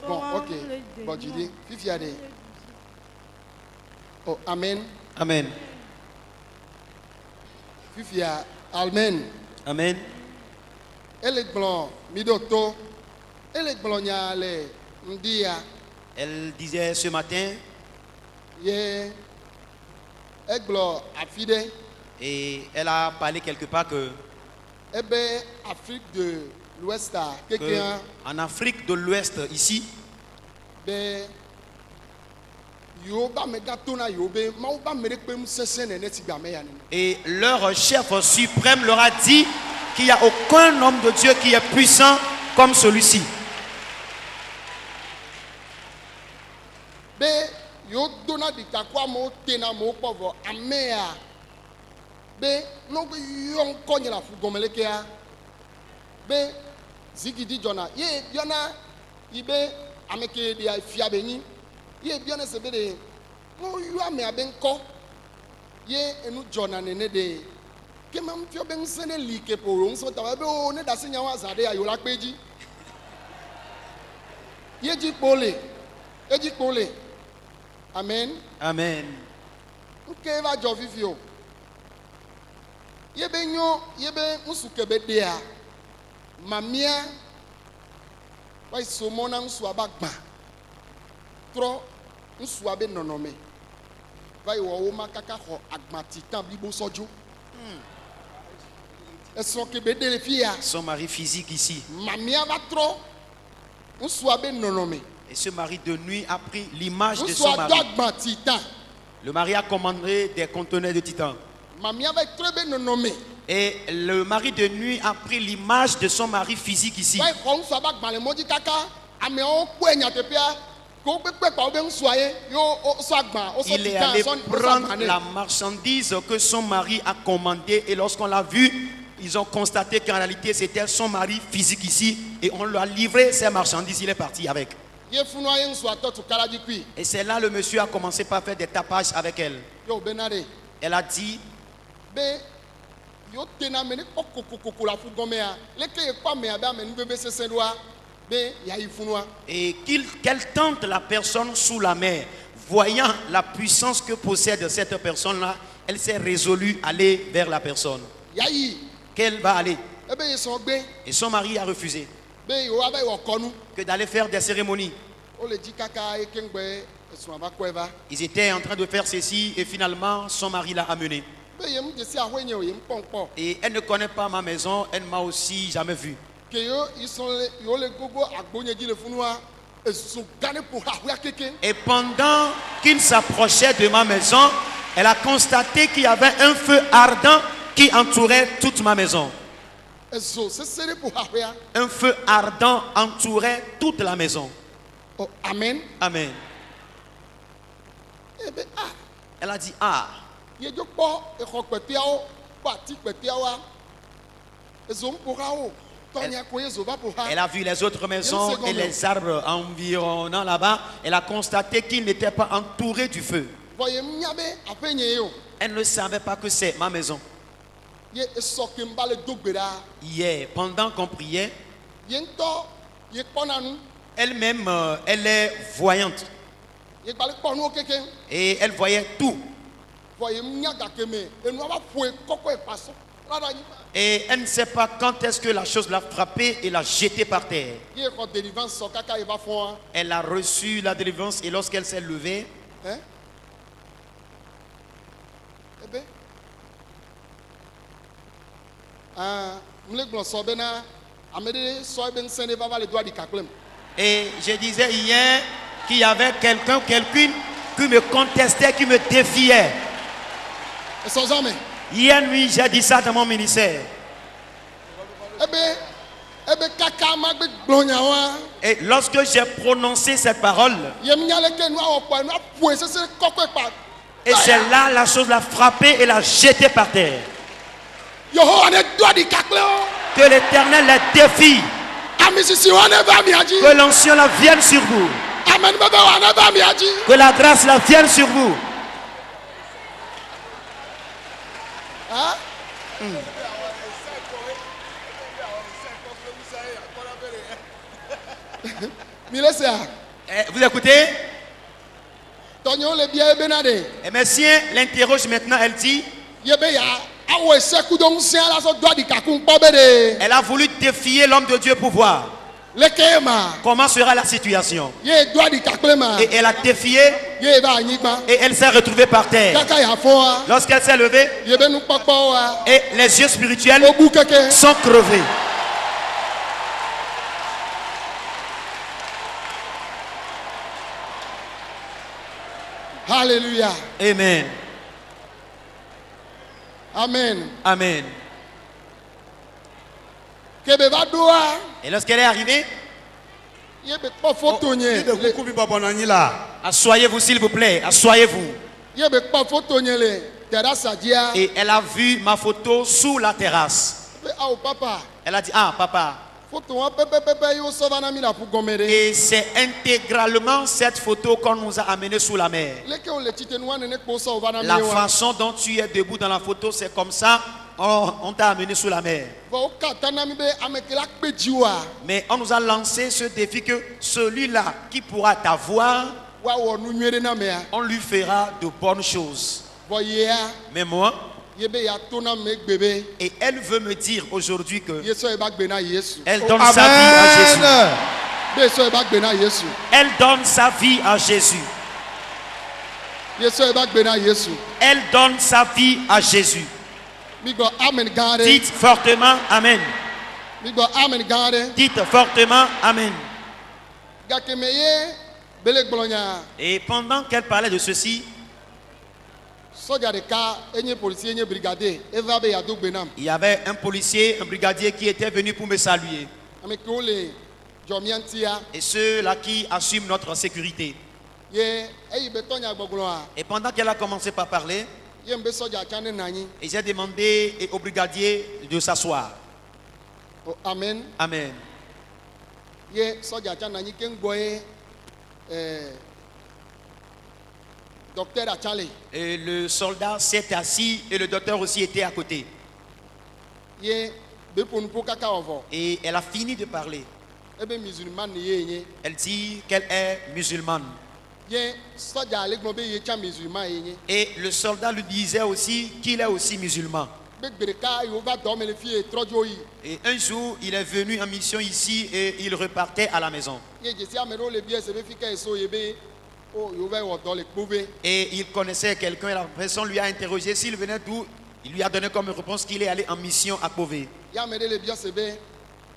Bon, ok. Bon, tu dis, oh, amen. Amen. Fifia, amen. Amen. Elle blanc, midoto. Elle blanc nyale, ndia. Elle disait ce matin. Yeah. Elle blanc afide. Et elle a parlé quelque part que. Afrique de l'Ouest, en Afrique de l'Ouest ici. Et leur chef suprême leur a dit qu'il n'y a aucun homme de Dieu qui est puissant comme celui-ci. Zigidi Jona, ye Jona, ibe ameke dia fiabeni, ye Jona sebede, no you ame abenko, ye enu Jona nene de, kemam fio ben sene like porong so tawabe o ne dasi nyawa zade ya yola peji, ye jikpole, amen, amen. Nke va jovivio, ye benyo, ye ben musukebe dea. Mamia wai somona nsuaba gba tro nsuabe nonome vai wo makaka ho agbati tan bibo sojo Son mari physique ici. Et ce mari de nuit a pris l'image de son mari. Le mari a commandé des conteneurs de titan. Et le mari de nuit a pris l'image de son mari physique ici. Il est allé prendre la marchandise que son mari a commandée et lorsqu'on l'a vu, ils ont constaté qu'en réalité c'était son mari physique ici et on lui a livré ses marchandises, il est parti avec. Et c'est là le monsieur a commencé par faire des tapages avec elle. Elle a dit et qu'elle tente la personne sous la mer. Voyant la puissance que possède cette personne-là, elle s'est résolue à aller vers la personne. Qu'elle va aller. Et son mari a refusé que d'aller faire des cérémonies. Ils étaient en train de faire ceci et finalement son mari l'a amené. Et elle ne connaît pas ma maison, elle ne m'a aussi jamais vu. Et pendant qu'il s'approchait de ma maison, elle a constaté qu'il y avait un feu ardent qui entourait toute ma maison. Un feu ardent entourait toute la maison. Oh, amen. Amen. Elle a dit Elle a vu les autres maisons et les arbres environnant là-bas. Elle a constaté qu'ils n'étaient pas entourés du feu. Elle ne savait pas que c'est ma maison. Hier, pendant qu'on priait, elle-même, elle est voyante. Et elle voyait tout. Et elle ne sait pas quand est-ce que la chose l'a frappée et l'a jetée par terre. Elle a reçu la délivrance et lorsqu'elle s'est levée, et je disais hier qu'il y avait quelqu'un qui me contestait, qui me défiait. Hier nuit, j'ai dit ça dans mon ministère. Et lorsque j'ai prononcé cette parole, et c'est là la chose l'a frappé et l'a jeté par terre. Que l'Éternel les défie. Que l'onction la vienne sur vous. Que la grâce la vienne sur vous. Vous écoutez? Et monsieur l'interroge maintenant, elle dit elle a voulu défier l'homme de Dieu pour voir comment sera la situation. Et elle a défié et elle s'est retrouvée par terre. Lorsqu'elle s'est levée, et les yeux spirituels sont crevés. Alléluia. Amen. Amen. Amen. Et lorsqu'elle est arrivée, asseyez-vous s'il vous plaît, asseyez-vous. Et elle a vu ma photo sous la terrasse. Elle a dit papa. Et c'est intégralement cette photo qu'on nous a amenée sous la mer. La façon dont tu es debout dans la photo, c'est comme ça, on t'a amené sous la mer. Mais on nous a lancé ce défi que celui-là qui pourra t'avoir, on lui fera de bonnes choses. Mais moi, et elle veut me dire aujourd'hui que elle donne sa vie à Jésus. Elle donne sa vie à Jésus. Elle donne sa vie à Jésus. Dites fortement Amen. Dites fortement Amen. Et pendant qu'elle parlait de ceci, il y avait un policier, un brigadier qui était venu pour me saluer. Et ceux-là qui assument notre sécurité. Et pendant qu'elle a commencé par parler, et j'ai demandé au brigadier de s'asseoir. Amen. Amen. Et le soldat s'est assis et le docteur aussi était à côté. Et elle a fini de parler. Elle dit qu'elle est musulmane. Et le soldat lui disait aussi qu'il est aussi musulman. Et un jour, il est venu en mission ici et il repartait à la maison. Et il connaissait quelqu'un et la personne lui a interrogé s'il venait d'où. Il lui a donné comme réponse qu'il est allé en mission à Pové.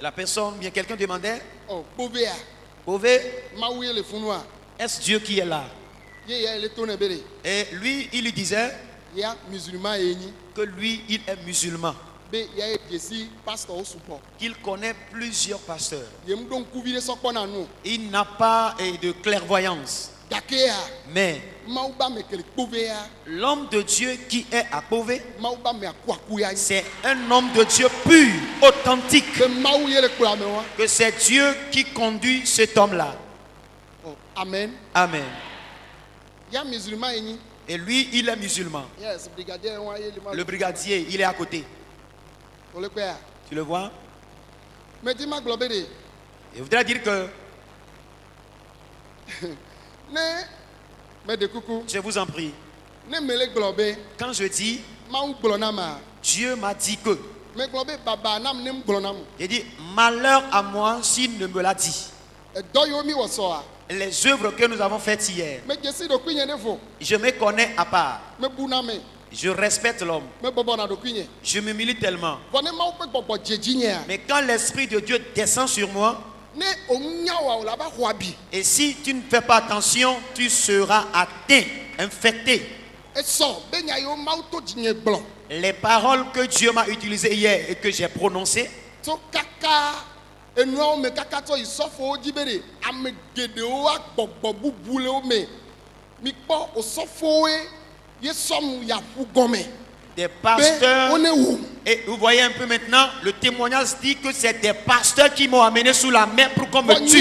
La personne, bien quelqu'un demandait, Pové, est-ce Dieu qui est là? Et lui, il lui disait que lui, il est musulman. Qu'il connaît plusieurs pasteurs. Il n'a pas de clairvoyance. Mais l'homme de Dieu qui est à Pové, c'est un homme de Dieu pur, authentique. Que c'est Dieu qui conduit cet homme-là. Amen. Amen. Et lui, il est musulman. Le brigadier, il est à côté. Tu le vois? Je voudrais dire que je vous en prie. Quand je dis Dieu m'a dit que, j'ai dit malheur à moi s'il ne me l'a dit. Les œuvres que nous avons faites hier, je me connais à part. Je respecte l'homme. Je me m'humilie tellement. Mais quand l'Esprit de Dieu descend sur moi, et si tu ne fais pas attention, tu seras atteint, infecté. Les paroles que Dieu m'a utilisées hier et que j'ai prononcées, des pasteurs, et vous voyez un peu maintenant, le témoignage dit que c'est des pasteurs qui m'ont amené sous la main pour qu'on me tue.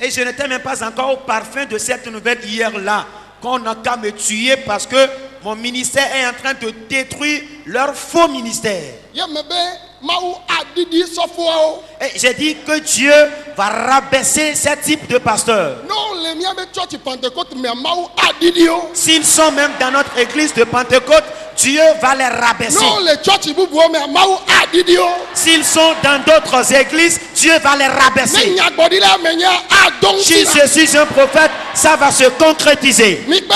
Et je n'étais même pas encore au parfum de cette nouvelle hier là, qu'on n'a qu'à me tuer parce que mon ministère est en train de détruire leur faux ministère. Et j'ai dit que Dieu va rabaisser ce type de pasteurs. S'ils sont même dans notre église de Pentecôte, Dieu va les rabaisser. S'ils sont dans d'autres églises, Dieu va les rabaisser. Si je suis un prophète, ça va se concrétiser. Dites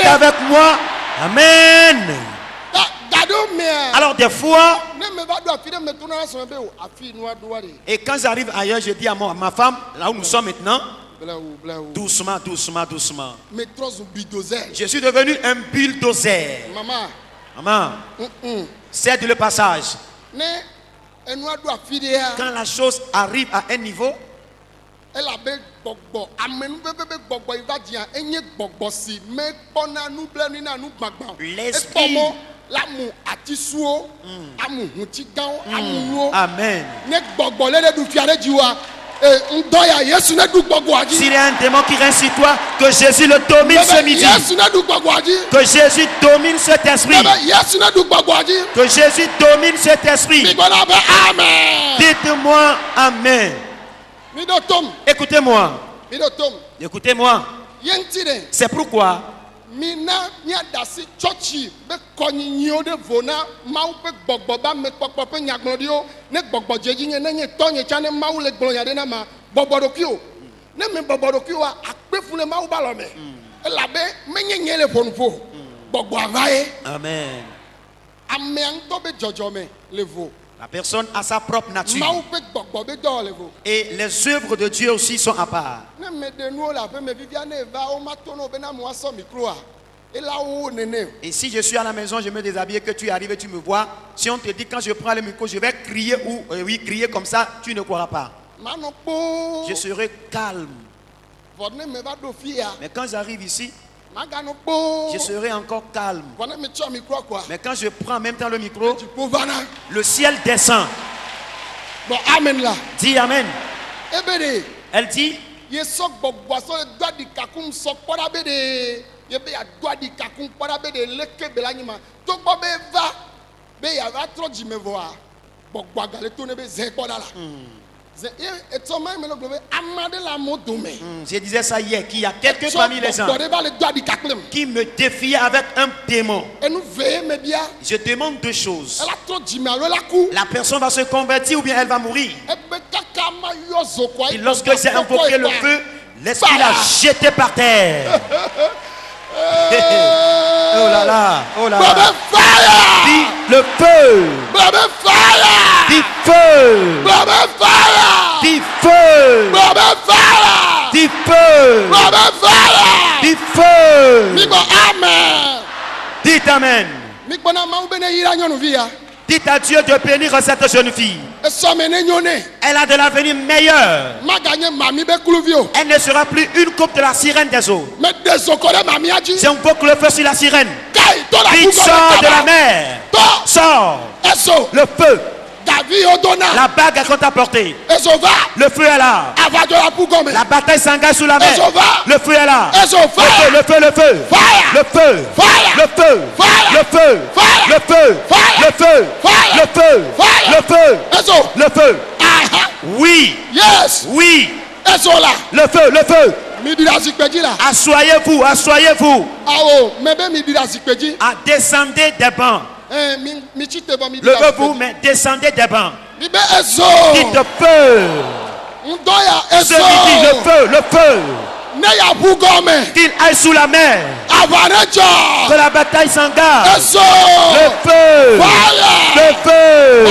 avec moi, Amen. Alors des fois, et quand j'arrive ailleurs, je dis à ma femme, là où nous sommes maintenant, doucement, doucement, doucement. Je suis devenu un bulldozer. Maman, cède le passage. Quand la chose arrive à un niveau, l'esprit, Amen. S'il y a un démon qui reste sur toi, que Jésus le domine ce midi. Que Jésus domine cet esprit. Que Jésus domine cet esprit. Dites-moi Amen. Écoutez-moi. Écoutez-moi. C'est pourquoi Mina nya dasi chochi be konyi de vona mau pe gbogbo ba me popo pe nyagbodio ne gbogbo jeji nye ne nye tonye chane mau le gbolonya de na ma gbogbo dokio ne me gbogbo dokio a akpefune mau ba lo me la be me nye le fonfo gbogbo avaye. Amen. Amen to be jojo me le vo. La personne a sa propre nature. Et les œuvres de Dieu aussi sont à part. Et si je suis à la maison, je me déshabille, que tu arrives et tu me vois, si on te dit quand je prends le micro, je vais crier ou crier comme ça, tu ne croiras pas. Je serai calme. Mais quand j'arrive ici, je serai encore calme. Mais quand je prends en même temps le micro, le ciel descend. Dis Amen. Elle dit, je disais ça hier, qu'il y a quelqu'un parmi les gens qui me défiait avec un démon. Je demande deux choses. La personne va se convertir ou bien elle va mourir. Et lorsque j'ai invoqué le feu, l'esprit l'a jeté par terre. Oh là là, oh là là. Dis le feu. Dis feu. Dis feu. Dis feu. Dis feu. Dites Amen. Dites à Dieu de bénir cette jeune fille. Elle a de l'avenir meilleur. Elle ne sera plus une coupe de la sirène des eaux. J'invoque le feu sur la sirène. Vite, sors de la mer. Sors. Le feu. La bague qu'on t'a portée. Le feu est là. La bataille s'engage sous la mer. Le feu est là. Le feu, le feu, le feu. Le feu. Le feu. Le feu. Le feu. Le feu. Le feu. Le feu. Le feu. Oui. Yes. Oui. Le feu. Le feu. Assoyez-vous. Assoyez-vous. Descendez des bancs. Levez-vous, mais descendez des bancs. Dites le feu. Ce midi, le feu, le feu. Qu'il aille sous la mer. Que la bataille s'engage. Le feu. Le feu.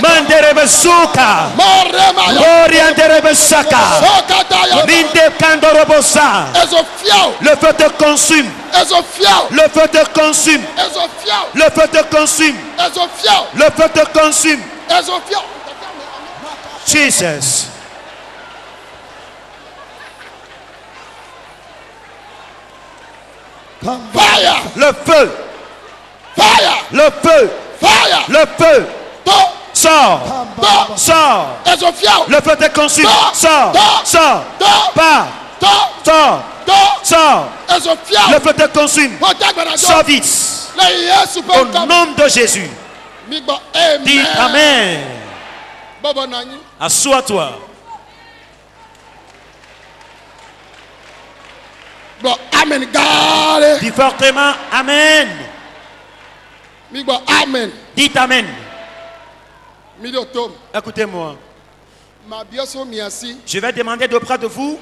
Manderebe suka, orienterebe saka, minde kandorobosa. Le feu te consume. Le feu te consume. Le feu te consume. Le feu te consume. Jesus. Fire. Le feu. Fire. Le feu. Fire. Le feu. Sors. Sors. Le feu te consume. Sors. Sors. Pas. Sors. Sors. Le feu te consume. Sors vite. Au nom de Jésus. Dis Amen. Assois-toi. Amen. Dis fortement Amen. Amen. Dites Amen. Écoutez-moi. Je vais demander d'auprès de vous.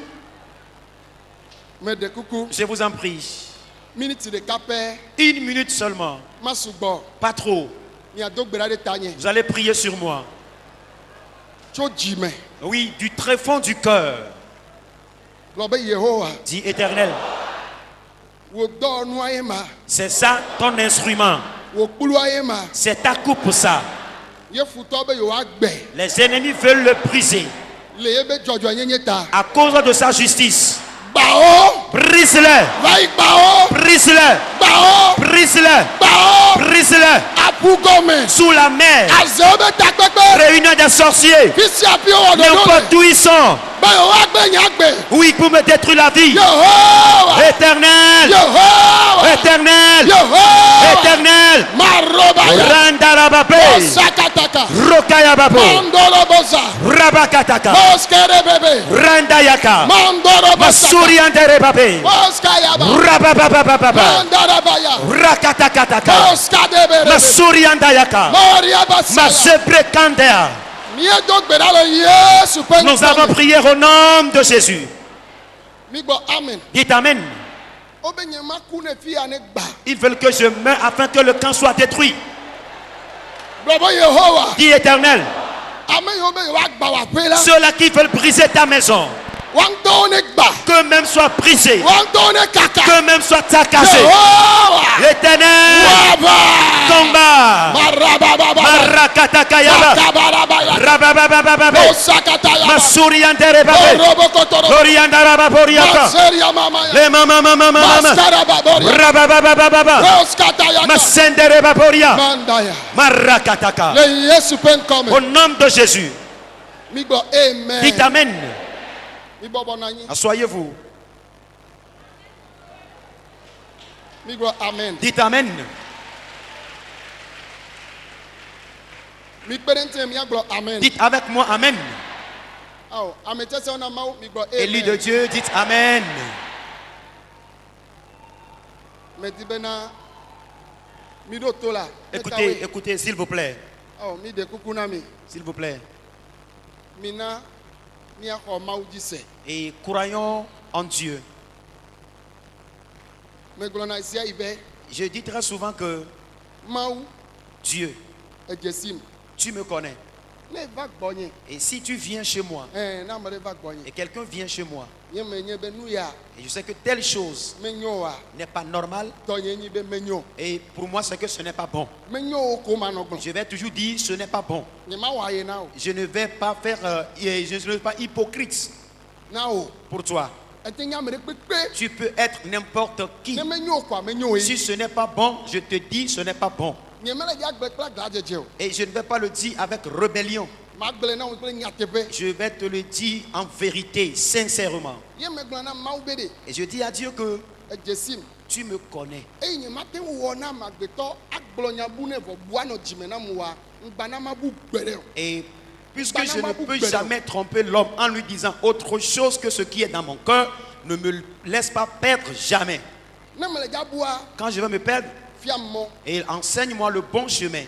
Je vous en prie. 1 minute seulement. Pas trop. Vous allez prier sur moi. Oui, du très fond du cœur. Dis Éternel. C'est ça ton instrument. C'est ta coupe ça. Les ennemis veulent le briser à cause de sa justice. Brise-le. Brise-le. Brise-le. Brise-le. Sous la mer. Réunion des sorciers. N'importe où ils sont. Oui, pour me détruire la vie. Éternel. Éternel. Éternel. Randarabapé. Rokayababo. Rabakataka. Randayaka. Masurianderebabe. Rabababababa. Rakatakataka. Masuriandayaka. Masebrekandea. Nous avons prié au nom de Jésus. Dites Amen. Ils veulent que je meure afin que le camp soit détruit. Dis Éternel. Ceux-là qui veulent briser ta maison, que même soit brisé, que même soit tacassé. L'éternel combat. Marakatakayaba. Rabababababa. Masurianderebabe. Oriandarababoriaka. Le mama mama mama. Rabababababa. Masenderebaboria. Marakataka. Au nom de Jésus. Dites Amen. Asseyez-vous. Dites Amen. Dites avec moi Amen. Élie de Dieu, dites Amen. Écoutez, écoutez, s'il vous plaît. S'il vous plaît. Et croyons en Dieu. Je dis très souvent que Dieu, tu me connais. Et si tu viens chez moi, et quelqu'un vient chez moi, et je sais que telle chose n'est pas normale, et pour moi c'est que ce n'est pas bon, je vais toujours dire ce n'est pas bon. Je ne vais pas faire, je ne suis pas hypocrite pour toi. Tu peux être n'importe qui. Si ce n'est pas bon, je te dis ce n'est pas bon. Et je ne vais pas le dire avec rébellion. Je vais te le dire en vérité, sincèrement. Et je dis à Dieu que tu me connais. Et puisque je ne peux jamais tromper l'homme en lui disant autre chose que ce qui est dans mon cœur, ne me laisse pas perdre jamais. Quand je vais me perdre, et enseigne-moi le bon chemin.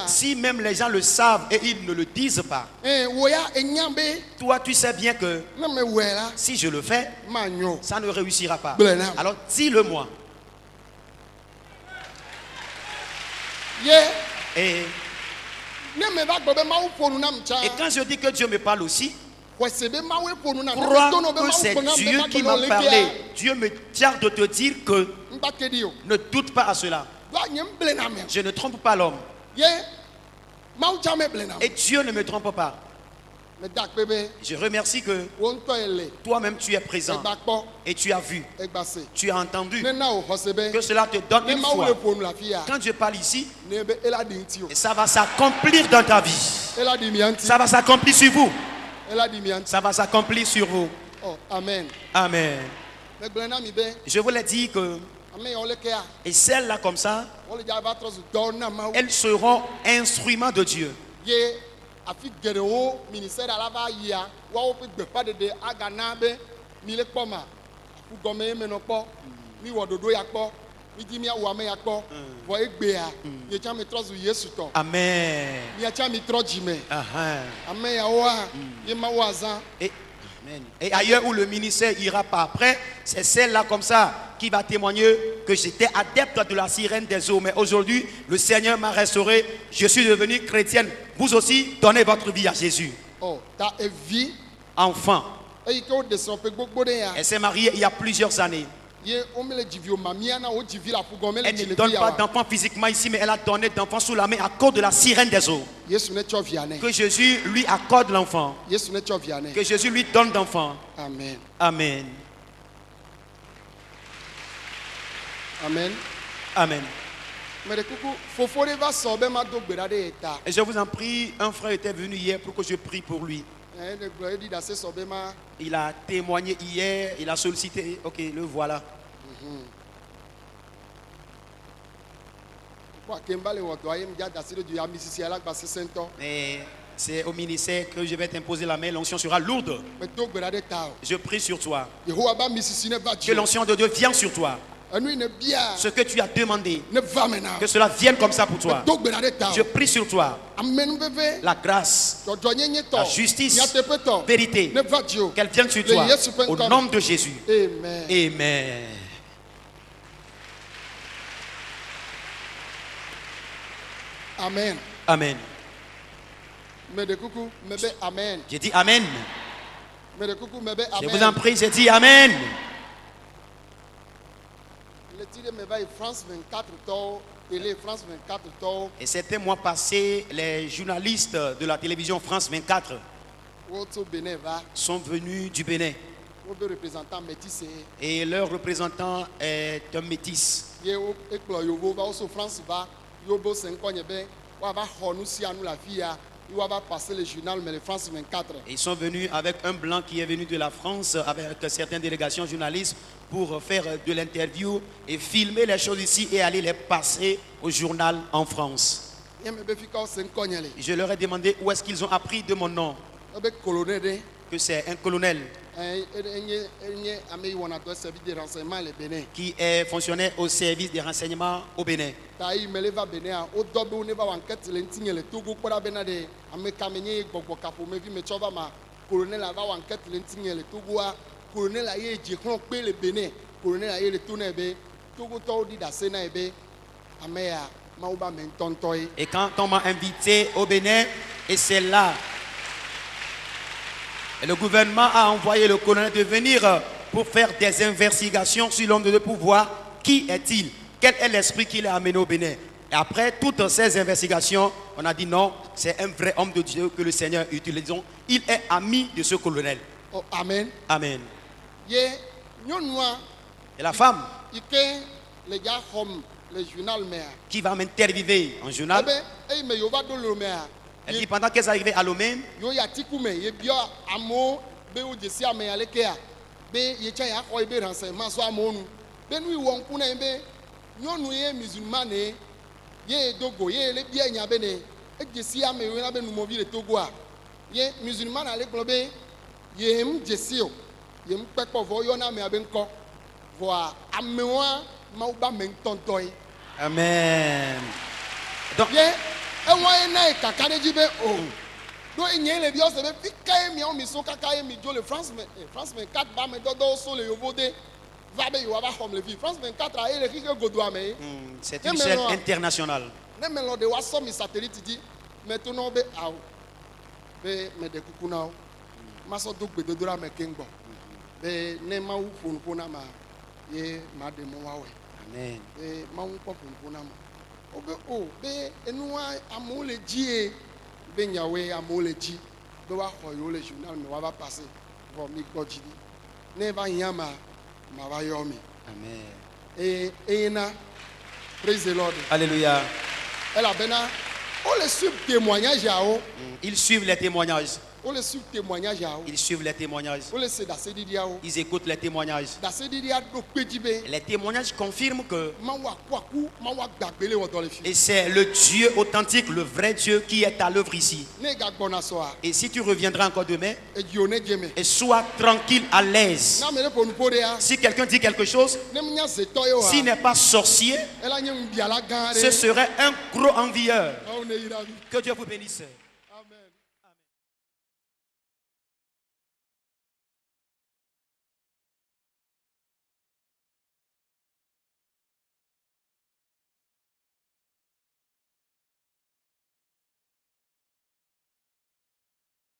Si même les gens le savent et ils ne le disent pas, toi tu sais bien que si je le fais, ça ne réussira pas. Alors dis-le-moi. Et quand je dis que Dieu me parle aussi, crois que c'est Dieu qui m'a parlé. Dieu me charge de te dire que ne doute pas à cela. Je ne trompe pas l'homme. Et Dieu ne me trompe pas. Je remercie que toi-même tu es présent et tu as vu, tu as entendu que cela te donne une foi. Quand je parle ici, ça va s'accomplir dans ta vie. Ça va s'accomplir sur vous. Ça va s'accomplir sur vous. Amen. Amen. Je voulais dire que et celles-là comme ça, elles seront instruments de Dieu. Amen. Et ailleurs où le ministère ira pas après, c'est celle-là comme ça qui va témoigner que j'étais adepte de la sirène des eaux. Mais aujourd'hui, le Seigneur m'a restauré. Je suis devenu chrétienne. Vous aussi, donnez votre vie à Jésus. Enfant. Elle s'est mariée il y a plusieurs années. Elle ne donne pas d'enfant physiquement ici, mais elle a donné d'enfants sous la main à cause de la sirène des eaux. Que Jésus lui accorde l'enfant. Que Jésus lui donne d'enfant. Amen. Amen. Amen. Amen. Et je vous en prie, un frère était venu hier pour que je prie pour lui. Il a témoigné hier, il a sollicité. Ok, le voilà. Et c'est au ministère que je vais t'imposer la main, l'onction sera lourde. Je prie sur toi. Que l'onction de Dieu vienne sur toi. Ce que tu as demandé, que cela vienne comme ça pour toi. Je prie sur toi. La grâce, la justice, vérité, qu'elle vienne sur toi. Au nom de Jésus. Amen. Amen. Amen. J'ai dit Amen. Je vous en prie, j'ai dit Amen. Et c'était mois passé, les journalistes de la télévision France 24 sont venus du Bénin. Et leur représentant est un métis. Ils sont venus avec un blanc qui est venu de la France avec certaines délégations journalistes pour faire de l'interview et filmer les choses ici et aller les passer au journal en France. Je leur ai demandé où est-ce qu'ils ont appris de mon nom. Que c'est un colonel qui est fonctionnaire au service des renseignements au Bénin. Et quand on m'a invité au Bénin, et c'est là, et le gouvernement a envoyé le colonel de venir pour faire des investigations sur l'homme de pouvoir. Qui est-il? Quel est l'esprit qui l'a amené au Bénin? Et après toutes ces investigations, on a dit non, c'est un vrai homme de Dieu que le Seigneur utilise. Il est ami de ce colonel. Oh, amen. Amen. Et la femme qui va m'interviewer en journal, elle dit pendant qu'elle est arrivée à Lomé, amen. Donc, c'est une chaîne internationale. Amen. Amen. Praise the Lord. Alléluia. Ils suivent les témoignages. Ils suivent les témoignages. Ils écoutent les témoignages. Les témoignages confirment que et c'est le Dieu authentique, le vrai Dieu qui est à l'œuvre ici. Et si tu reviendras encore demain, et sois tranquille, à l'aise. Si quelqu'un dit quelque chose, s'il n'est pas sorcier, ce serait un gros envieur. Que Dieu vous bénisse.